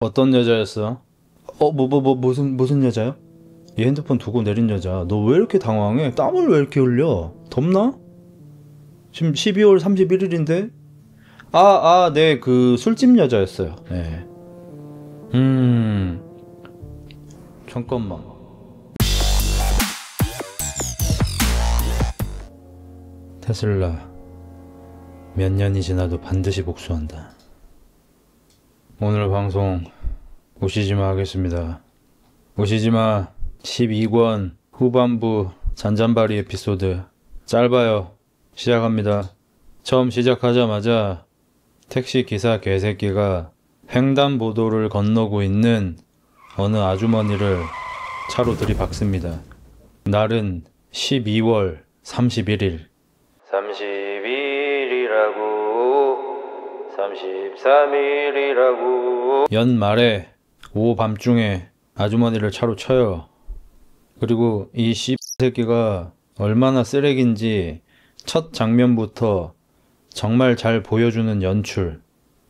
어떤 여자였어? 무슨 여자요? 이 핸드폰 두고 내린 여자. 너 왜 이렇게 당황해? 땀을 왜 이렇게 흘려? 덥나? 지금 12월 31일인데? 네, 그 술집 여자였어요. 네. 음, 잠깐만. 테슬라, 몇 년이 지나도 반드시 복수한다. 오늘 방송 오시지마 하겠습니다. 오시지마 12권 후반부 잔잔바리 에피소드 짧아요. 시작합니다. 처음 시작하자마자 택시 기사 개새끼가 횡단보도를 건너고 있는 어느 아주머니를 차로 들이박습니다. 날은 12월 31일. 30일이라고 33일이라고 연말에 오후 밤중에 아주머니를 차로 쳐요. 그리고 이 새끼가 얼마나 쓰레기인지 첫 장면부터 정말 잘 보여주는 연출.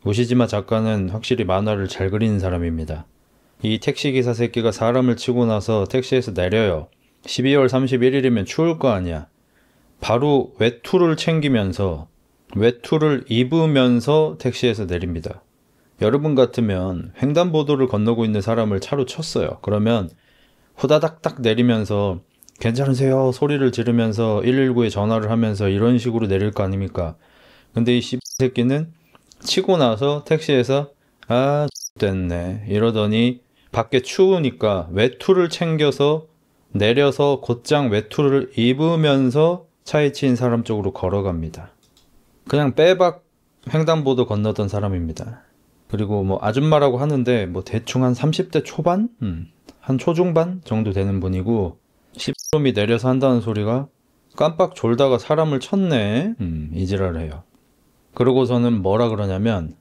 오시지마 작가는 확실히 만화를 잘 그리는 사람입니다. 이 택시기사 새끼가 사람을 치고 나서 택시에서 내려요. 12월 31일이면 추울 거 아니야. 바로 외투를 챙기면서 외투를 입으면서 택시에서 내립니다. 여러분 같으면 횡단보도를 건너고 있는 사람을 차로 쳤어요. 그러면 후다닥닥 내리면서 괜찮으세요? 소리를 지르면서 119에 전화를 하면서 이런 식으로 내릴 거 아닙니까? 근데 이 새끼는 치고 나서 택시에서 됐네 이러더니 밖에 추우니까 외투를 챙겨서 내려서 곧장 외투를 입으면서 차에 치인 사람 쪽으로 걸어갑니다. 그냥 빼박 횡단보도 건너던 사람입니다. 그리고 뭐 아줌마라고 하는데 뭐 대충 한 30대 초반? 한 초중반 정도 되는 분이고 시롬이 내려서 한다는 소리가 깜빡 졸다가 사람을 쳤네. 이지랄을 해요. 그러고서는 뭐라 그러냐면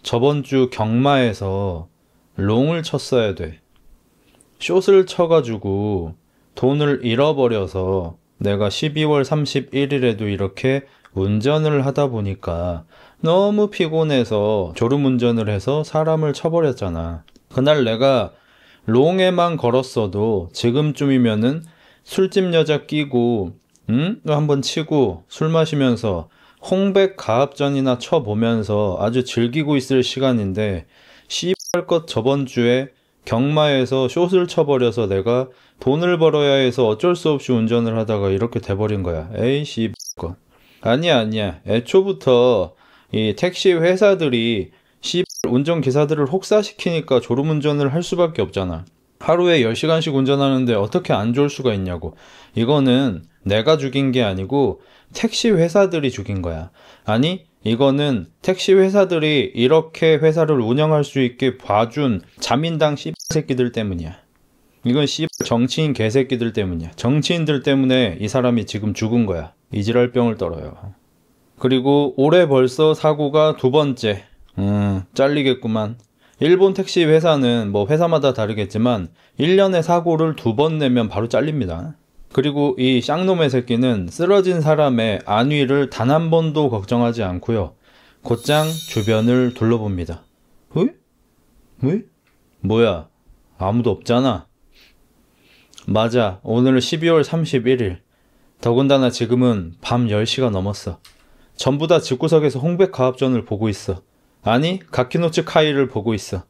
저번 주 경마에서 롱을 쳤어야 돼. 숏을 쳐가지고 돈을 잃어버려서 내가 12월 31일에도 이렇게 운전을 하다 보니까 너무 피곤해서 졸음운전을 해서 사람을 쳐버렸잖아. 그날 내가 롱에만 걸었어도 지금쯤이면은 술집 여자 끼고 한번 치고 술 마시면서 홍백 가압전이나 쳐보면서 아주 즐기고 있을 시간인데 씨발것 저번 주에 경마에서 숏을 쳐버려서 내가 돈을 벌어야 해서 어쩔 수 없이 운전을 하다가 이렇게 돼버린 거야. 에이 씨발것. 아니야. 애초부터 이 택시 회사들이 운전기사들을 혹사시키니까 졸음운전을 할 수밖에 없잖아. 하루에 10시간씩 운전하는데 어떻게 안 좋을 수가 있냐고. 이거는 내가 죽인 게 아니고 택시 회사들이 죽인 거야. 아니 이거는 택시 회사들이 이렇게 회사를 운영할 수 있게 봐준 자민당 새끼들 때문이야. 이건 정치인 개새끼들 때문이야. 정치인들 때문에 이 사람이 지금 죽은 거야. 이지랄병을 떨어요. 그리고 올해 벌써 사고가 두 번째. 잘리겠구만. 일본 택시 회사는 뭐 회사마다 다르겠지만 1년에 사고를 2번 내면 바로 잘립니다. 그리고 이 쌍놈의 새끼는 쓰러진 사람의 안위를 단 한 번도 걱정하지 않고요. 곧장 주변을 둘러봅니다. 왜? 뭐야? 아무도 없잖아. 맞아. 오늘 12월 31일. 더군다나 지금은 밤 10시가 넘었어. 전부 다 집구석에서 홍백 가압전을 보고 있어. 아니 가키노츠 카이를 보고 있어.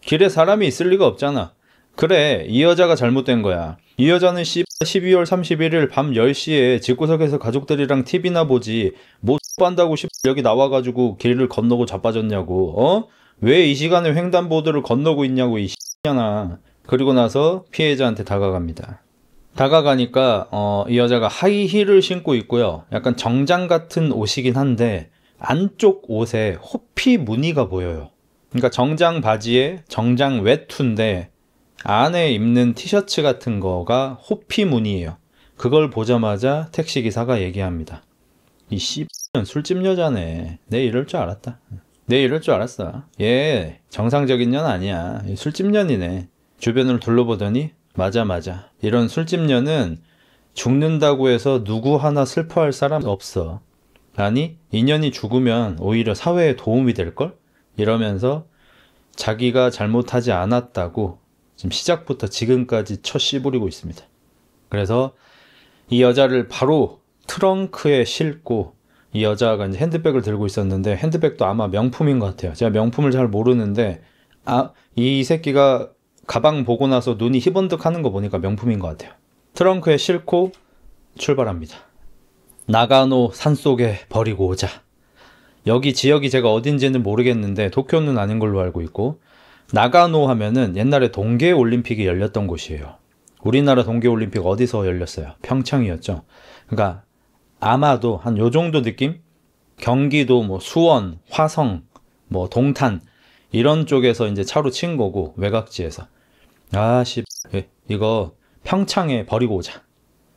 길에 사람이 있을 리가 없잖아. 그래 이 여자가 잘못된 거야. 이 여자는 12월 31일 밤 10시에 집구석에서 가족들이랑 TV나 보지 뭐 한다고 여기 나와가지고 길을 건너고 자빠졌냐고. 왜 이 시간에 횡단보도를 건너고 있냐고 이 X냐나. 그리고 나서 피해자한테 다가갑니다. 다가가니까 이 여자가 하이힐을 신고 있고요. 약간 정장 같은 옷이긴 한데 안쪽 옷에 호피 무늬가 보여요. 그러니까 정장 바지에 정장 외투인데 안에 입는 티셔츠 같은 거가 호피 무늬예요. 그걸 보자마자 택시기사가 얘기합니다. 이 씨X는 술집 여자네. 내 이럴 줄 알았다. 내 이럴 줄 알았어. 얘 정상적인 년 아니야. 술집 년이네. 주변을 둘러보더니 맞아. 이런 술집 년은 죽는다고 해서 누구 하나 슬퍼할 사람 없어. 아니 인연이 죽으면 오히려 사회에 도움이 될걸? 이러면서 자기가 잘못하지 않았다고 지금 시작부터 지금까지 씨부리고 있습니다. 그래서 이 여자를 바로 트렁크에 싣고, 이 여자가 이제 핸드백을 들고 있었는데 핸드백도 아마 명품인 것 같아요. 제가 명품을 잘 모르는데 이 새끼가 가방 보고 나서 눈이 희번득 하는 거 보니까 명품인 것 같아요. 트렁크에 싣고 출발합니다. 나가노 산속에 버리고 오자. 여기 지역이 제가 어딘지는 모르겠는데 도쿄는 아닌 걸로 알고 있고, 나가노 하면은 옛날에 동계올림픽이 열렸던 곳이에요. 우리나라 동계올림픽 어디서 열렸어요? 평창이었죠. 그러니까 아마도 한 요 정도 느낌? 경기도 뭐 수원, 화성, 뭐 동탄 이런 쪽에서 이제 차로 친 거고, 외곽지에서. 이거 평창에 버리고 오자.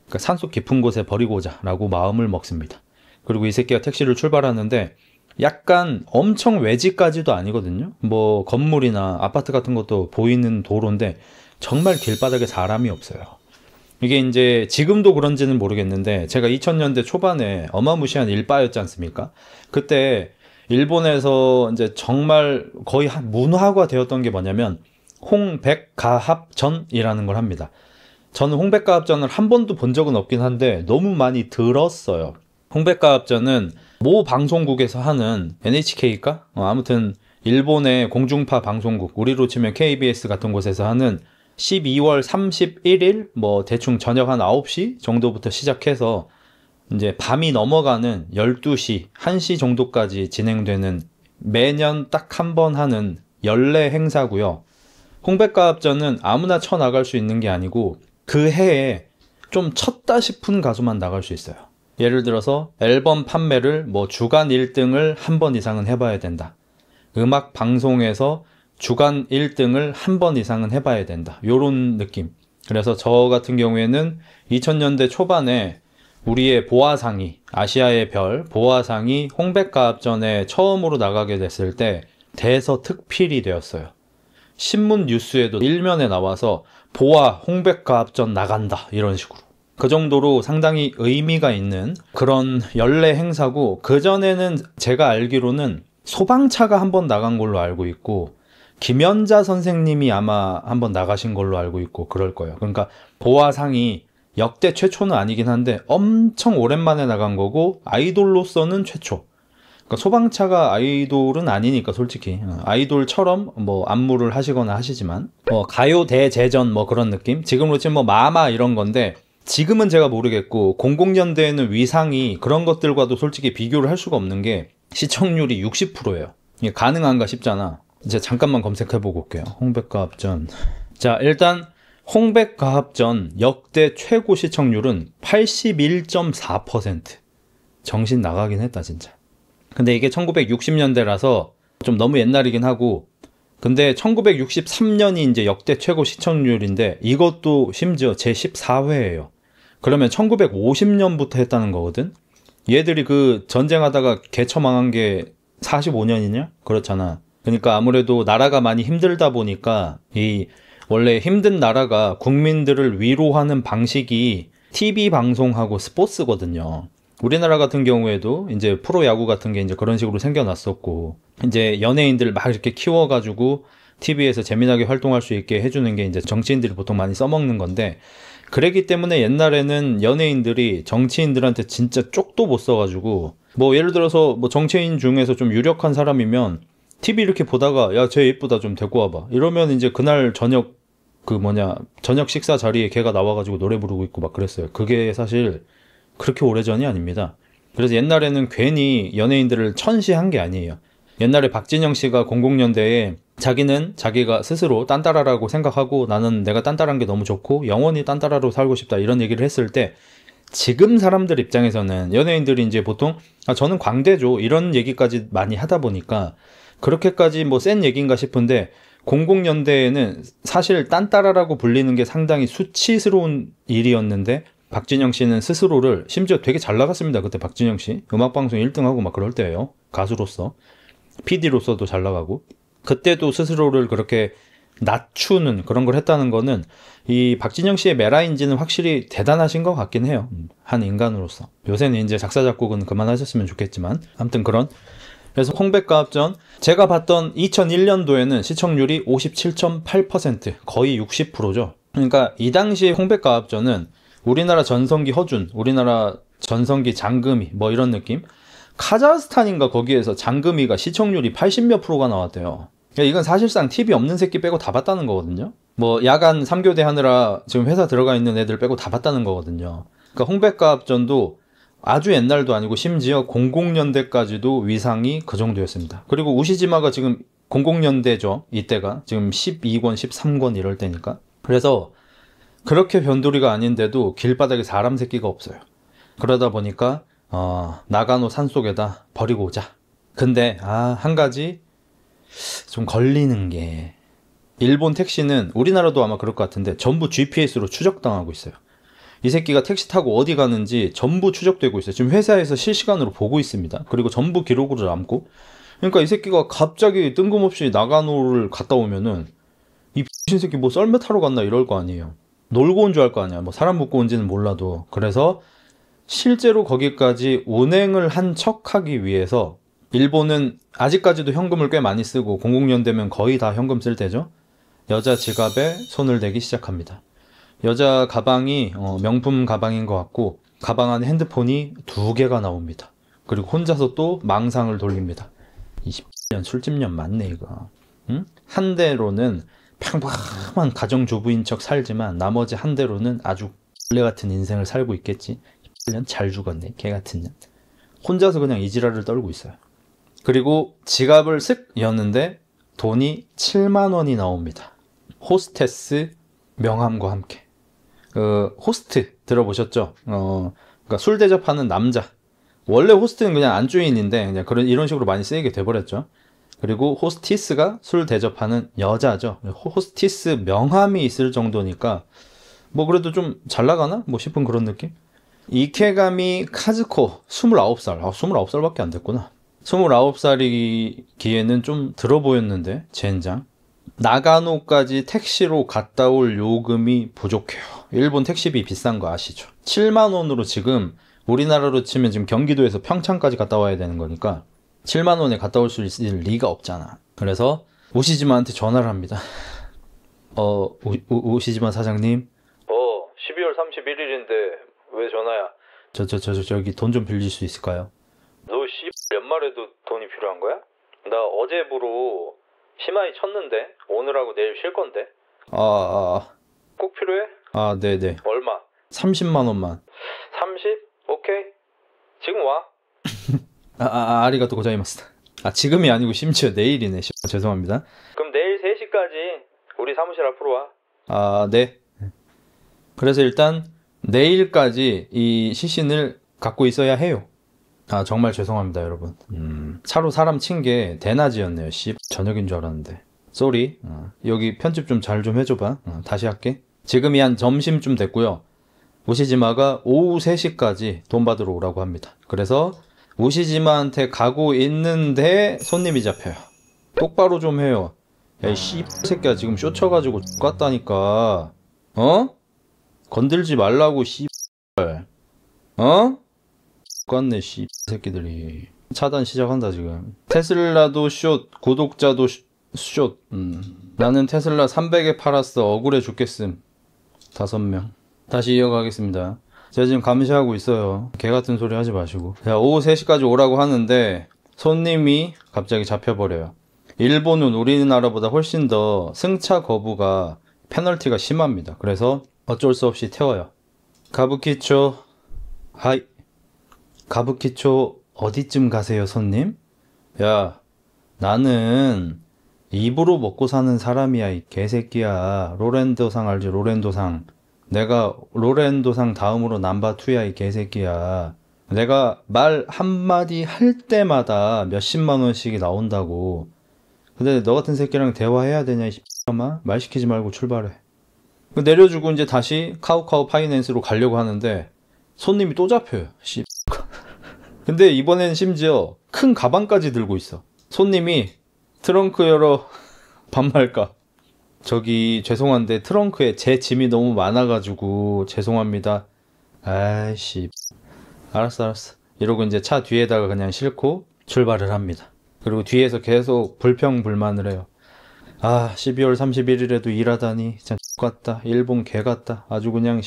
그러니까 산속 깊은 곳에 버리고 오자 라고 마음을 먹습니다. 그리고 이 새끼가 택시를 출발하는데 약간 엄청 외지까지도 아니거든요. 뭐 건물이나 아파트 같은 것도 보이는 도로인데 정말 길바닥에 사람이 없어요. 이게 이제 지금도 그런지는 모르겠는데 제가 2000년대 초반에 어마무시한 일바였지 않습니까? 그때 일본에서 이제 정말 거의 문화가 되었던 게 뭐냐면 홍백가합전이라는 걸 합니다. 저는 홍백가합전을 한 번도 본 적은 없긴 한데 너무 많이 들었어요. 홍백가합전은 모 방송국에서 하는 NHK일까? 아무튼 일본의 공중파 방송국, 우리로 치면 KBS 같은 곳에서 하는 12월 31일 뭐 대충 저녁 한 9시 정도부터 시작해서 이제 밤이 넘어가는 12시, 1시 정도까지 진행되는, 매년 딱 한 번 하는 연례 행사고요. 홍백가합전은 아무나 쳐나갈 수 있는 게 아니고 그 해에 좀 쳤다 싶은 가수만 나갈 수 있어요. 예를 들어서 앨범 판매를 뭐 주간 1등을 한 번 이상은 해봐야 된다. 음악 방송에서 주간 1등을 한 번 이상은 해봐야 된다. 요런 느낌. 그래서 저 같은 경우에는 2000년대 초반에 우리의 보아상이, 아시아의 별 보아상이 홍백가합전에 처음으로 나가게 됐을 때 대서특필이 되었어요. 신문 뉴스에도 일면에 나와서 보아 홍백가합전 나간다 이런 식으로. 그 정도로 상당히 의미가 있는 그런 연례 행사고, 그전에는 제가 알기로는 소방차가 한번 나간 걸로 알고 있고 김연자 선생님이 아마 한번 나가신 걸로 알고 있고 그럴 거예요. 그러니까 보아상이 역대 최초는 아니긴 한데 엄청 오랜만에 나간 거고 아이돌로서는 최초. 그러니까 소방차가 아이돌은 아니니까 솔직히 아이돌처럼 뭐 안무를 하시거나 하시지만 뭐 가요 대제전 뭐 그런 느낌? 지금으로 치면 뭐 마마 이런 건데 지금은 제가 모르겠고 00년대에는 위상이 그런 것들과도 솔직히 비교를 할 수가 없는 게 시청률이 60%예요. 이게 가능한가 싶잖아. 이제 잠깐만 검색해보고 올게요. 홍백가합전. 자, 일단 홍백가합전 역대 최고 시청률은 81.4%. 정신 나가긴 했다 진짜. 근데 이게 1960년대라서 좀 너무 옛날이긴 하고, 근데 1963년이 이제 역대 최고 시청률인데 이것도 심지어 제14회예요. 그러면 1950년부터 했다는 거거든. 얘들이 그 전쟁하다가 개처망한 게 45년이냐? 그렇잖아. 그러니까 아무래도 나라가 많이 힘들다 보니까 이 원래 힘든 나라가 국민들을 위로하는 방식이 TV 방송하고 스포츠거든요. 우리나라 같은 경우에도 이제 프로야구 같은 게 이제 그런 식으로 생겨났었고, 이제 연예인들 막 이렇게 키워가지고 TV에서 재미나게 활동할 수 있게 해주는 게 이제 정치인들이 보통 많이 써먹는 건데, 그랬기 때문에 옛날에는 연예인들이 정치인들한테 진짜 쪽도 못 써가지고, 뭐 예를 들어서 뭐 정치인 중에서 좀 유력한 사람이면 TV 이렇게 보다가 야, 쟤 예쁘다 좀 데리고 와봐 이러면 이제 그날 저녁 저녁 식사 자리에 걔가 나와가지고 노래 부르고 있고 막 그랬어요. 그게 사실 그렇게 오래전이 아닙니다. 그래서 옛날에는 괜히 연예인들을 천시한 게 아니에요. 옛날에 박진영 씨가 00년대에 자기는 자기가 스스로 딴따라라고 생각하고 나는 내가 딴따라한 게 너무 좋고 영원히 딴따라로 살고 싶다 이런 얘기를 했을 때, 지금 사람들 입장에서는 연예인들이 이제 보통 저는 광대죠 이런 얘기까지 많이 하다 보니까 그렇게까지 뭐 센 얘기인가 싶은데, 00년대에는 사실 딴따라라고 불리는 게 상당히 수치스러운 일이었는데 박진영 씨는 스스로를, 심지어 되게 잘 나갔습니다. 그때 박진영 씨 음악방송 1등하고 막 그럴 때예요. 가수로서, PD로서도 잘 나가고. 그때도 스스로를 그렇게 낮추는 그런 걸 했다는 거는 이 박진영 씨의 메라인지는 확실히 대단하신 것 같긴 해요. 한 인간으로서. 요새는 이제 작사 작곡은 그만하셨으면 좋겠지만 아무튼 그런. 그래서 홍백과합전 제가 봤던 2001년도에는 시청률이 57.8%, 거의 60%죠. 그러니까 이 당시 홍백과합전은 우리나라 전성기 허준, 우리나라 전성기 장금이 뭐 이런 느낌? 카자흐스탄인가 거기에서 장금이가 시청률이 80몇 프로가 나왔대요. 이건 사실상 TV 없는 새끼 빼고 다 봤다는 거거든요. 뭐 야간 3교대 하느라 지금 회사 들어가 있는 애들 빼고 다 봤다는 거거든요. 그러니까 홍백과합전도 아주 옛날도 아니고 심지어 00년대까지도 위상이 그 정도였습니다. 그리고 우시지마가 지금 00년대죠. 이때가 지금 12권, 13권 이럴 때니까. 그래서 그렇게 변두리가 아닌데도 길바닥에 사람 새끼가 없어요. 그러다 보니까 나가노 산속에다 버리고 오자. 근데 한 가지 좀 걸리는 게, 일본 택시는 우리나라도 아마 그럴 것 같은데 전부 GPS로 추적당하고 있어요. 이 새끼가 택시 타고 어디 가는지 전부 추적되고 있어요. 지금 회사에서 실시간으로 보고 있습니다. 그리고 전부 기록으로 남고. 그러니까 이 새끼가 갑자기 뜬금없이 나가노를 갔다 오면은 이 X신 새끼 뭐 썰매 타러 갔나 이럴 거 아니에요. 놀고 온 줄 알 거 아니야. 뭐 사람 묶고 온지는 몰라도. 그래서 실제로 거기까지 운행을 한 척하기 위해서, 일본은 아직까지도 현금을 꽤 많이 쓰고 00년 되면 거의 다 현금 쓸 때죠. 여자 지갑에 손을 대기 시작합니다. 여자 가방이 명품 가방인 것 같고 가방 안에 핸드폰이 2개가 나옵니다. 그리고 혼자서 또 망상을 돌립니다. 20년 술집년 맞네 이거. 응? 한 대로는 평범한 가정주부인 척 살지만 나머지 한 대로는 아주 원래 같은 인생을 살고 있겠지. 1년 잘 죽었네 개같은 년. 혼자서 그냥 이지랄을 떨고 있어요. 그리고 지갑을 쓱 여는데 돈이 7만 원이 나옵니다. 호스테스 명함과 함께. 호스트 들어보셨죠? 그러니까 술 대접하는 남자. 원래 호스트는 그냥 안주인인데 그냥 이런 식으로 많이 쓰이게 돼버렸죠. 그리고 호스티스가 술 대접하는 여자죠. 호스티스 명함이 있을 정도니까 뭐 그래도 좀 잘 나가나? 뭐 싶은 그런 느낌? 이케가미 카즈코 29살. 29살밖에 안 됐구나. 29살이기에는 좀 들어 보였는데 젠장. 나가노까지 택시로 갔다 올 요금이 부족해요. 일본 택시비 비싼 거 아시죠? 7만 원으로 지금 우리나라로 치면 지금 경기도에서 평창까지 갔다 와야 되는 거니까 7만 원에 갔다 올 수 있을 리가 없잖아. 그래서 오시지마한테 전화를 합니다. 오시지마 사장님. 12월 31일인데 왜 전화야? 저기 돈 좀 빌릴 수 있을까요? 너 연말에도 돈이 필요한 거야? 나 어제부로 심하이 쳤는데 오늘하고 내일 쉴 건데. 꼭 필요해? 네네. 얼마? 30만 원만. 30? 오케이. 지금 와. 아리가또 고자이마스. 지금이 아니고 심지어 내일이네. 죄송합니다. 그럼 내일 3시까지 우리 사무실 앞으로 와. 네. 그래서 일단 내일까지 이 시신을 갖고 있어야 해요. 정말 죄송합니다 여러분. 차로 사람 친 게 대낮이었네요. 저녁인 줄 알았는데. 쏘리. 여기 편집 좀 잘 좀 해줘봐. 다시 할게. 지금이 한 점심쯤 됐고요. 우시지마가 오후 3시까지 돈 받으러 오라고 합니다. 그래서 우시지마한테 가고 있는데 손님이 잡혀요. 똑바로 좀 해요. 야, 이 새끼야 지금 쇼 쳐가지고 X같다니까. 건들지 말라고 X같네 새끼들이. 차단 시작한다 지금. 테슬라도 숏, 구독자도 숏. 나는 테슬라 300에 팔았어. 억울해 죽겠음. 5명. 다시 이어가겠습니다. 제가 지금 감시하고 있어요. 개같은 소리 하지 마시고. 자, 오후 3시까지 오라고 하는데 손님이 갑자기 잡혀버려요. 일본은 우리나라보다 훨씬 더 승차 거부가 페널티가 심합니다. 그래서 어쩔 수 없이 태워요. 가부키초. 하이. 가부키초 어디쯤 가세요 손님? 야, 나는 입으로 먹고 사는 사람이야 이 개새끼야. 로렌도상 알지? 로렌도상. 내가 로렌도상 다음으로 넘버2야 이 개새끼야. 내가 말 한마디 할 때마다 몇십만 원씩이 나온다고. 근데 너 같은 새끼랑 대화해야 되냐 이 X마? 말 시키지 말고 출발해. 내려주고 이제 다시 카우카우 파이낸스로 가려고 하는데 손님이 또 잡혀요. 근데 이번엔 심지어 큰 가방까지 들고 있어. 손님이 트렁크 열어. 반말까. 저기 죄송한데 트렁크에 제 짐이 너무 많아가지고 죄송합니다. 아이씨. 알았어. 이러고 이제 차 뒤에다가 그냥 싣고 출발을 합니다. 그리고 뒤에서 계속 불평불만을 해요. 아, 12월 31일에도 일하다니 진짜 X같다. 일본 개같다. 아주 그냥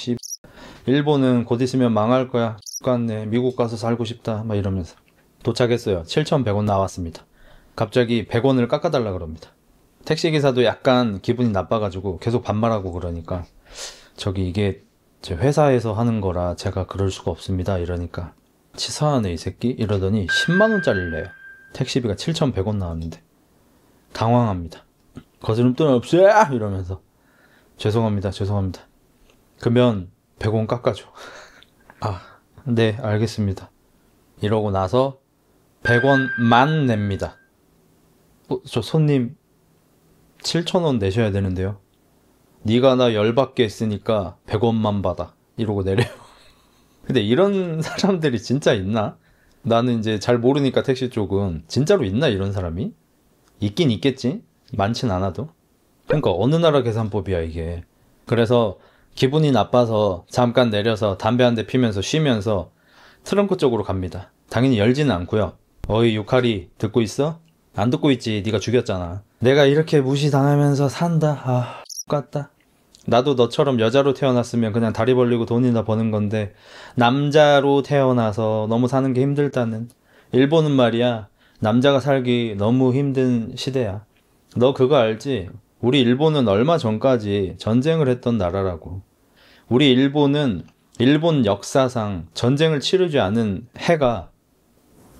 일본은 곧 있으면 망할 거야. X같네. 미국 가서 살고 싶다. 막 이러면서. 도착했어요. 7,100원 나왔습니다. 갑자기 100원을 깎아달라 그럽니다. 택시기사도 약간 기분이 나빠가지고 계속 반말하고 그러니까 저기 이게 제 회사에서 하는 거라 제가 그럴 수가 없습니다. 이러니까 치사하네 이 새끼 이러더니 10만원짜리를 내요. 택시비가 7,100원 나왔는데 당황합니다. 거스름돈 없어요 이러면서 죄송합니다 죄송합니다. 그러면 100원 깎아줘. 아, 네 알겠습니다. 이러고 나서 100원만 냅니다. 저 손님 7,000원 내셔야 되는데요. 네가 나 열받게 했으니까 100원만 받아 이러고 내려요. 근데 이런 사람들이 진짜 있나? 나는 이제 잘 모르니까 택시 쪽은 진짜로 있나 이런 사람이? 있긴 있겠지? 많진 않아도. 그러니까 어느 나라 계산법이야 이게. 그래서 기분이 나빠서 잠깐 내려서 담배 한 대 피면서 쉬면서 트렁크 쪽으로 갑니다. 당연히 열지는 않고요. 어이 유카리 듣고 있어? 안 듣고 있지. 네가 죽였잖아. 내가 이렇게 무시당하면서 산다. 아 X같다. 나도 너처럼 여자로 태어났으면 그냥 다리 벌리고 돈이나 버는 건데 남자로 태어나서 너무 사는 게 힘들다는. 일본은 말이야 남자가 살기 너무 힘든 시대야. 너 그거 알지? 우리 일본은 얼마 전까지 전쟁을 했던 나라라고. 우리 일본은 일본 역사상 전쟁을 치르지 않은 해가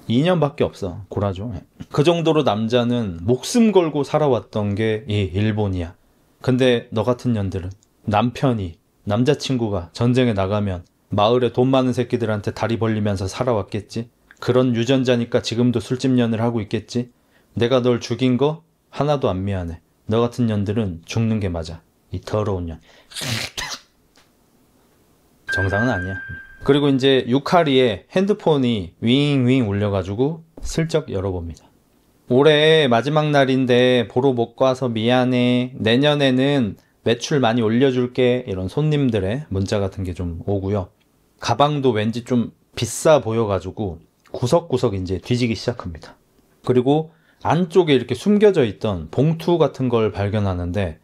2년밖에 없어. 고라죠. 그 정도로 남자는 목숨 걸고 살아왔던 게 이 일본이야. 근데 너 같은 년들은 남편이 남자친구가 전쟁에 나가면 마을에 돈 많은 새끼들한테 다리 벌리면서 살아왔겠지. 그런 유전자니까 지금도 술집년을 하고 있겠지. 내가 널 죽인 거 하나도 안 미안해. 너 같은 년들은 죽는 게 맞아. 이 더러운 년. 정상은 아니야. 그리고 이제 유카리에 핸드폰이 윙윙 울려가지고 슬쩍 열어봅니다. 올해 마지막 날인데 보러 못 가서 미안해. 내년에는 매출 많이 올려줄게. 이런 손님들의 문자 같은 게 좀 오고요. 가방도 왠지 좀 비싸 보여가지고 구석구석 이제 뒤지기 시작합니다. 그리고 안쪽에 이렇게 숨겨져 있던 봉투 같은 걸 발견하는데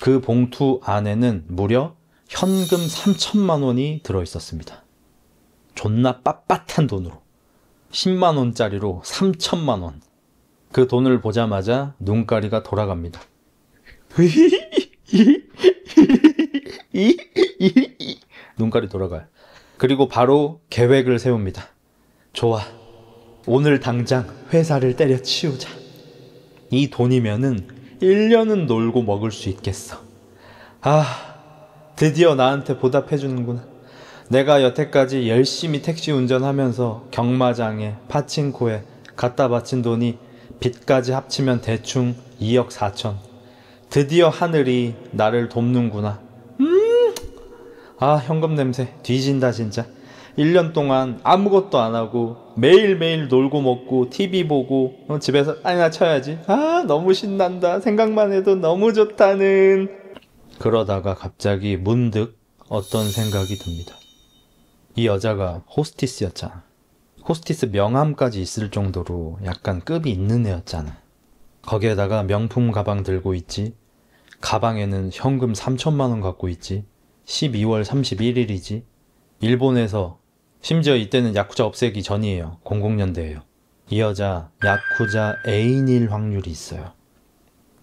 그 봉투 안에는 무려 현금 3천만 원이 들어있었습니다. 존나 빳빳한 돈으로 10만 원짜리로 3천만 원. 그 돈을 보자마자 눈가리가 돌아갑니다. 눈가리 돌아가요. 그리고 바로 계획을 세웁니다. 좋아. 오늘 당장 회사를 때려치우자. 이 돈이면은 1년은 놀고 먹을 수 있겠어. 아, 드디어 나한테 보답해주는구나. 내가 여태까지 열심히 택시 운전하면서 경마장에 파친코에 갖다 바친 돈이 빚까지 합치면 대충 2억 4천. 드디어 하늘이 나를 돕는구나. 아, 현금 냄새 뒤진다 진짜. 1년 동안 아무것도 안 하고 매일매일 놀고 먹고 TV 보고 집에서 아니나 쳐야지. 아, 너무 신난다. 생각만 해도 너무 좋다는. 그러다가 갑자기 문득 어떤 생각이 듭니다. 이 여자가 호스티스였잖아. 호스티스 명함까지 있을 정도로 약간 급이 있는 애였잖아. 거기에다가 명품 가방 들고 있지. 가방에는 현금 3천만 원 갖고 있지. 12월 31일이지. 일본에서 심지어 이때는 야쿠자 없애기 전이에요. 00년대예요. 이 여자 야쿠자 애인일 확률이 있어요.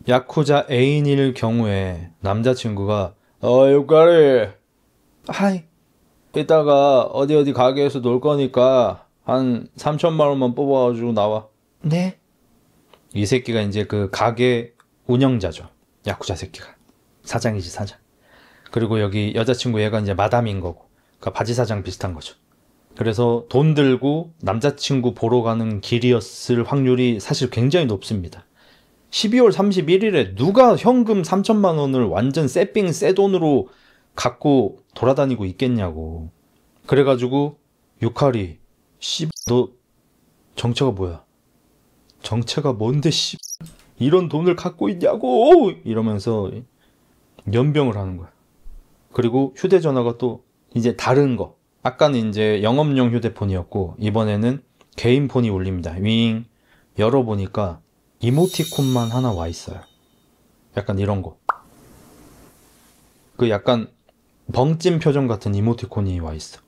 야쿠자 애인일 경우에 남자친구가 유카리 하이 이따가 어디 가게에서 놀 거니까 한 3천만 원만 뽑아가지고 나와. 네? 이 새끼가 이제 그 가게 운영자죠. 야쿠자 새끼가. 사장이지 사장. 그리고 여기 여자친구 얘가 이제 마담인 거고. 그러니까 바지 사장 비슷한 거죠. 그래서 돈 들고 남자친구 보러 가는 길이었을 확률이 사실 굉장히 높습니다. 12월 31일에 누가 현금 3천만 원을 완전 새삥 새 돈으로 갖고 돌아다니고 있겠냐고. 그래가지고 유카리 너 정체가 뭐야? 정체가 뭔데 이런 돈을 갖고 있냐고 이러면서 연병을 하는 거야. 그리고 휴대전화가 또 이제 다른 거. 아까는 이제 영업용 휴대폰이었고 이번에는 개인 폰이 울립니다. 윙. 열어보니까 이모티콘만 하나 와 있어요. 약간 이런 거. 그 약간 벙찐 표정 같은 이모티콘이 와 있어.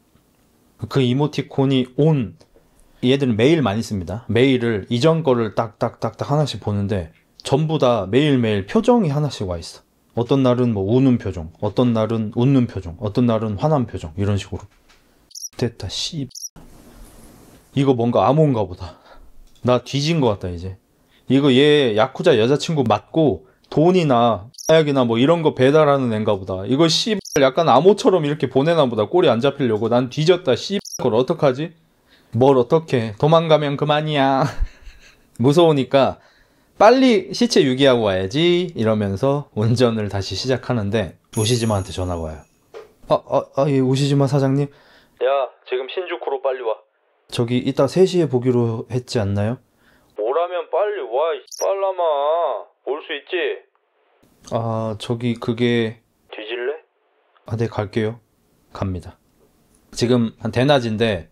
그 이모티콘이 온, 얘들은 메일 많이 씁니다. 메일을 이전 거를 딱딱딱딱 하나씩 보는데 전부 다 매일매일 표정이 하나씩 와 있어. 어떤 날은 뭐 우는 표정, 어떤 날은 웃는 표정, 어떤 날은 화난 표정, 이런 식으로. 됐다, 씨. 이거 뭔가 암호인가 보다. 나 뒤진 것 같다, 이제. 이거 얘 야쿠자 여자친구 맞고 돈이나 약이나 뭐 이런 거 배달하는 앤가 보다. 이거 씨 약간 암호처럼 이렇게 보내나 보다. 꼬리 안 잡히려고. 난 뒤졌다, 씨. 그걸 어떡하지? 뭘 어떡해. 도망가면 그만이야. 무서우니까 빨리 시체 유기하고 와야지 이러면서 운전을 다시 시작하는데 우시지마한테 전화가 와요. 예, 우시지마 사장님. 야, 지금 신주쿠로 빨리 와. 저기 이따 3시에 보기로 했지 않나요? 뭐라면 빨리 와, 빨라마. 올 수 있지? 저기 그게... 뒤질래? 네, 갈게요. 갑니다. 지금 한 대낮인데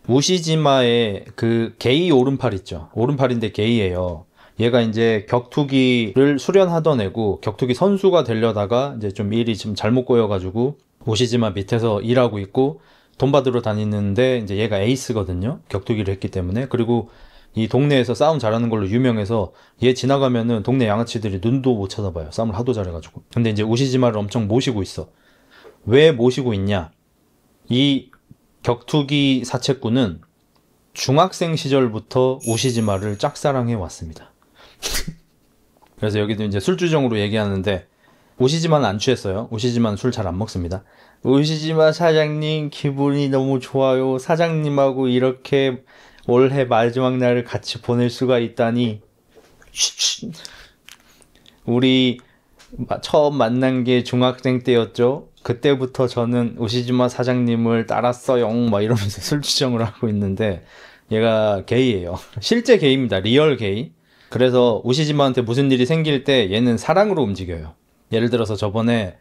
우시지마의 그 게이 오른팔 있죠. 오른팔인데 게이예요. 얘가 이제 격투기를 수련하던 애고 격투기 선수가 되려다가 이제 좀 일이 좀 잘못 꼬여가지고 우시지마 밑에서 일하고 있고 돈 받으러 다니는데 이제 얘가 에이스거든요. 격투기를 했기 때문에. 그리고 이 동네에서 싸움 잘하는 걸로 유명해서 얘 지나가면은 동네 양아치들이 눈도 못 쳐다봐요. 싸움을 하도 잘해가지고. 근데 이제 우시지마를 엄청 모시고 있어. 왜 모시고 있냐? 이 격투기 사채꾼은 중학생 시절부터 우시지마를 짝사랑해 왔습니다. 그래서 여기도 이제 술주정으로 얘기하는데 우시지마는 안 취했어요. 우시지마는 술 잘 안 먹습니다. 우시지마 사장님 기분이 너무 좋아요. 사장님하고 이렇게 올해 마지막 날을 같이 보낼 수가 있다니. 우리 처음 만난 게 중학생 때였죠. 그때부터 저는 우시지마 사장님을 따랐어요. 막 이러면서 술주정을 하고 있는데 얘가 게이예요. 실제 게이입니다. 리얼 게이. 그래서 우시지마한테 무슨 일이 생길 때 얘는 사랑으로 움직여요. 예를 들어서 저번에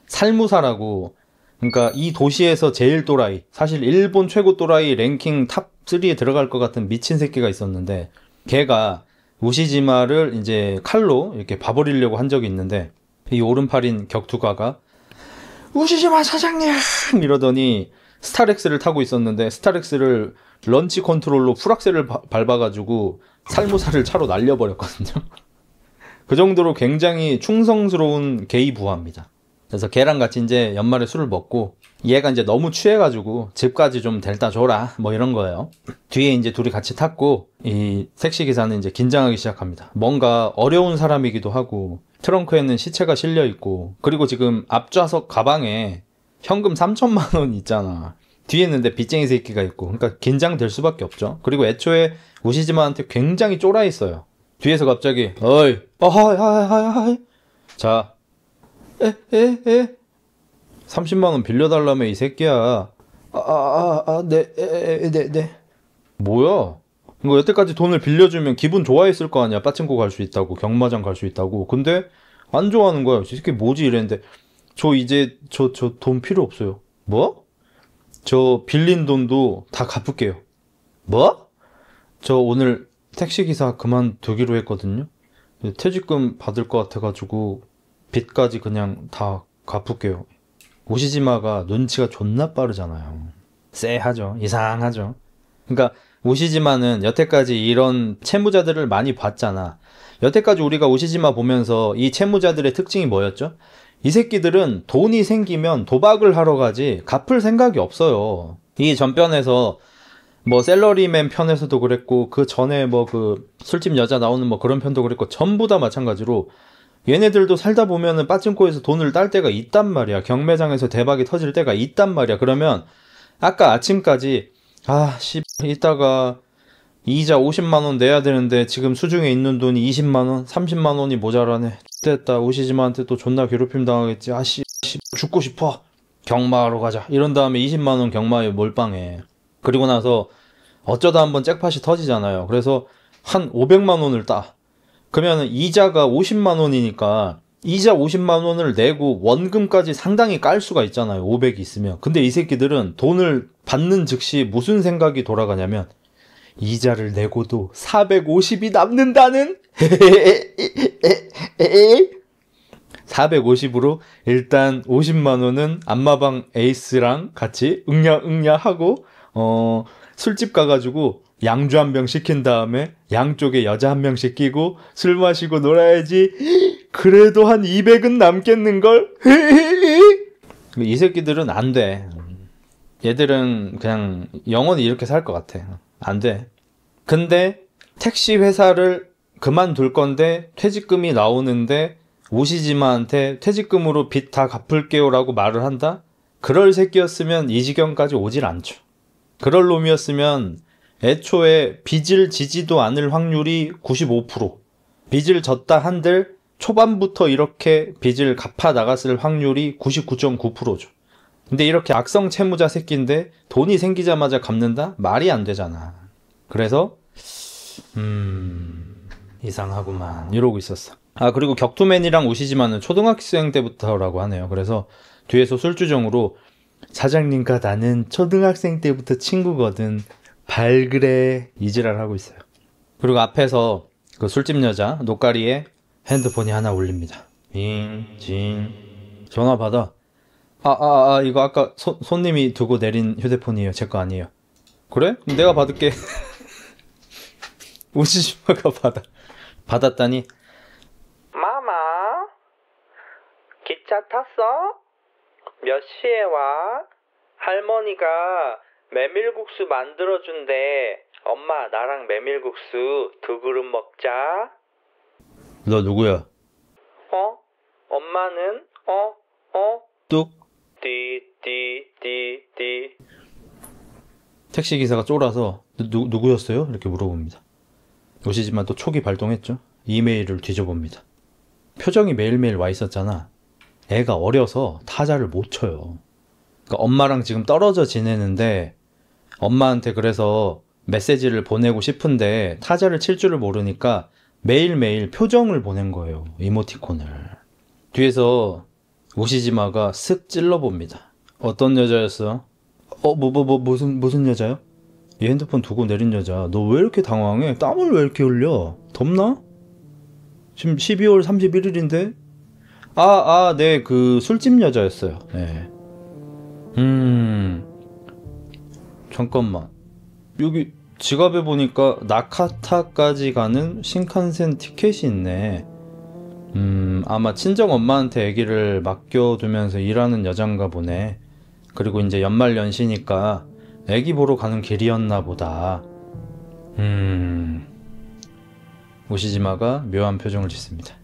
살무사라고, 그러니까 이 도시에서 제일 또라이, 사실 일본 최고 또라이 랭킹 탑 3에 들어갈 것 같은 미친 새끼가 있었는데 걔가 우시지마를 이제 칼로 이렇게 봐버리려고 한 적이 있는데 이 오른팔인 격투가가 우시지마 사장님 이러더니 스타렉스를 타고 있었는데 스타렉스를 런치 컨트롤로 풀악셀을 밟아가지고 살무사를 차로 날려버렸거든요. 그 정도로 굉장히 충성스러운 게이 부하입니다. 그래서 걔랑 같이 이제 연말에 술을 먹고 얘가 이제 너무 취해가지고 집까지 좀 데려다 줘라 뭐 이런 거예요. 뒤에 이제 둘이 같이 탔고 이 택시기사는 이제 긴장하기 시작합니다. 뭔가 어려운 사람이기도 하고 트렁크에는 시체가 실려 있고 그리고 지금 앞좌석 가방에 현금 3천만 원 있잖아. 뒤에 있는데 빚쟁이 새끼가 있고 그러니까 긴장될 수밖에 없죠. 그리고 애초에 우시지마한테 굉장히 쫄아 있어요. 뒤에서 갑자기 어이 하이 자 30만 원 빌려달라며 이 새끼야. 네. 뭐야? 이거 여태까지 돈을 빌려주면 기분 좋아했을 거 아니야. 빠친코 갈 수 있다고, 경마장 갈 수 있다고. 근데 안 좋아하는 거야. 이 새끼 뭐지 이랬는데 저 이제 저 돈 필요 없어요. 뭐? 저 빌린 돈도 다 갚을게요. 뭐? 저 오늘 택시기사 그만두기로 했거든요. 퇴직금 받을 것 같아가지고 빚까지 그냥 다 갚을게요. 우시지마가 눈치가 존나 빠르잖아요. 쎄하죠. 이상하죠. 그러니까 우시지마는 여태까지 이런 채무자들을 많이 봤잖아. 여태까지 우리가 우시지마 보면서 이 채무자들의 특징이 뭐였죠? 이 새끼들은 돈이 생기면 도박을 하러 가지 갚을 생각이 없어요. 이 전편에서 뭐 셀러리맨 편에서도 그랬고 그 전에 뭐 그 술집 여자 나오는 뭐 그런 편도 그랬고 전부 다 마찬가지로 얘네들도 살다 보면은 빠친코에서 돈을 딸 때가 있단 말이야. 경매장에서 대박이 터질 때가 있단 말이야. 그러면 아까 아침까지 이따가 이자 50만 원 내야 되는데 지금 수중에 있는 돈이 20만 원, 30만 원이 모자라네. 됐다. 우시지마한테 또 존나 괴롭힘 당하겠지. 죽고 싶어. 경마하러 가자. 이런 다음에 20만 원 경마에 몰빵해. 그리고 나서 어쩌다 한번 잭팟이 터지잖아요. 그래서 한 500만 원을 따. 그러면 이자가 50만 원이니까 이자 50만 원을 내고 원금까지 상당히 깔 수가 있잖아요. 500이 있으면. 근데 이 새끼들은 돈을 받는 즉시 무슨 생각이 돌아가냐면 이자를 내고도 450이 남는다는? 450으로 일단 50만 원은 안마방 에이스랑 같이 응냐 하고 술집 가가지고 양주 한 병 시킨 다음에 양쪽에 여자 한 명씩 끼고 술 마시고 놀아야지. 그래도 한 200은 남겠는걸? 이 새끼들은 안 돼. 얘들은 그냥 영원히 이렇게 살 것 같아. 안 돼. 근데 택시 회사를 그만둘 건데 퇴직금이 나오는데 오시지마한테 퇴직금으로 빚 다 갚을게요 라고 말을 한다? 그럴 새끼였으면 이 지경까지 오질 않죠. 그럴 놈이었으면 애초에 빚을 지지도 않을 확률이 95%, 빚을 졌다 한들 초반부터 이렇게 빚을 갚아 나갔을 확률이 99.9%죠. 근데 이렇게 악성 채무자 새끼인데 돈이 생기자마자 갚는다? 말이 안 되잖아. 그래서 이상하구만 이러고 있었어. 아, 그리고 격투맨이랑 오시지마는 초등학생 때부터라고 하네요. 그래서 뒤에서 술주정으로 사장님과 나는 초등학생 때부터 친구거든. 발그레 이지랄 하고 있어요. 그리고 앞에서 그 술집 여자 노가리에 핸드폰이 하나 울립니다. 징 전화 받아. 이거 아까 손님이 두고 내린 휴대폰이에요. 제 거 아니에요. 그래? 그럼 내가 받을게. 오시지마가 받았다니. 마마, 기차 탔어? 몇 시에 와? 할머니가 메밀국수 만들어준대. 엄마, 나랑 메밀국수 2그릇 먹자. 너 누구야? 엄마는? 뚝. 띠. 택시기사가 쫄아서 누구였어요? 이렇게 물어봅니다. 오시지만 또 촉이 발동했죠. 이메일을 뒤져봅니다. 표정이 매일매일 와 있었잖아. 애가 어려서 타자를 못 쳐요. 그러니까 엄마랑 지금 떨어져 지내는데 엄마한테 그래서 메시지를 보내고 싶은데 타자를 칠 줄을 모르니까 매일매일 표정을 보낸 거예요. 이모티콘을. 뒤에서 오시지마가 슥 찔러봅니다. 어떤 여자였어? 무슨 여자요? 이 핸드폰 두고 내린 여자. 너 왜 이렇게 당황해? 땀을 왜 이렇게 흘려? 덥나? 지금 12월 31일인데? 네, 그 술집 여자였어요. 네. 잠깐만. 여기 지갑에 보니까 나카타까지 가는 신칸센 티켓이 있네. 아마 친정 엄마한테 아기를 맡겨두면서 일하는 여잔가 보네. 그리고 이제 연말 연시니까 아기 보러 가는 길이었나 보다. 오시지마가 묘한 표정을 짓습니다.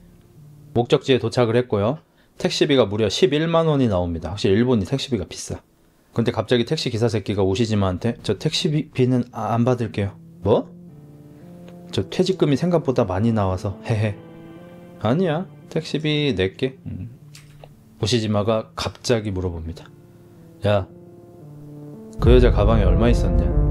목적지에 도착을 했고요. 택시비가 무려 11만 원이 나옵니다. 확실히 일본이 택시비가 비싸. 근데 갑자기 택시 기사 새끼가 오시지마한테 저 택시비는 안 받을게요. 뭐? 저 퇴직금이 생각보다 많이 나와서 헤헤. 아니야, 택시비 낼게. 오시지마가 갑자기 물어봅니다. 야, 그 여자 가방에 얼마 있었냐?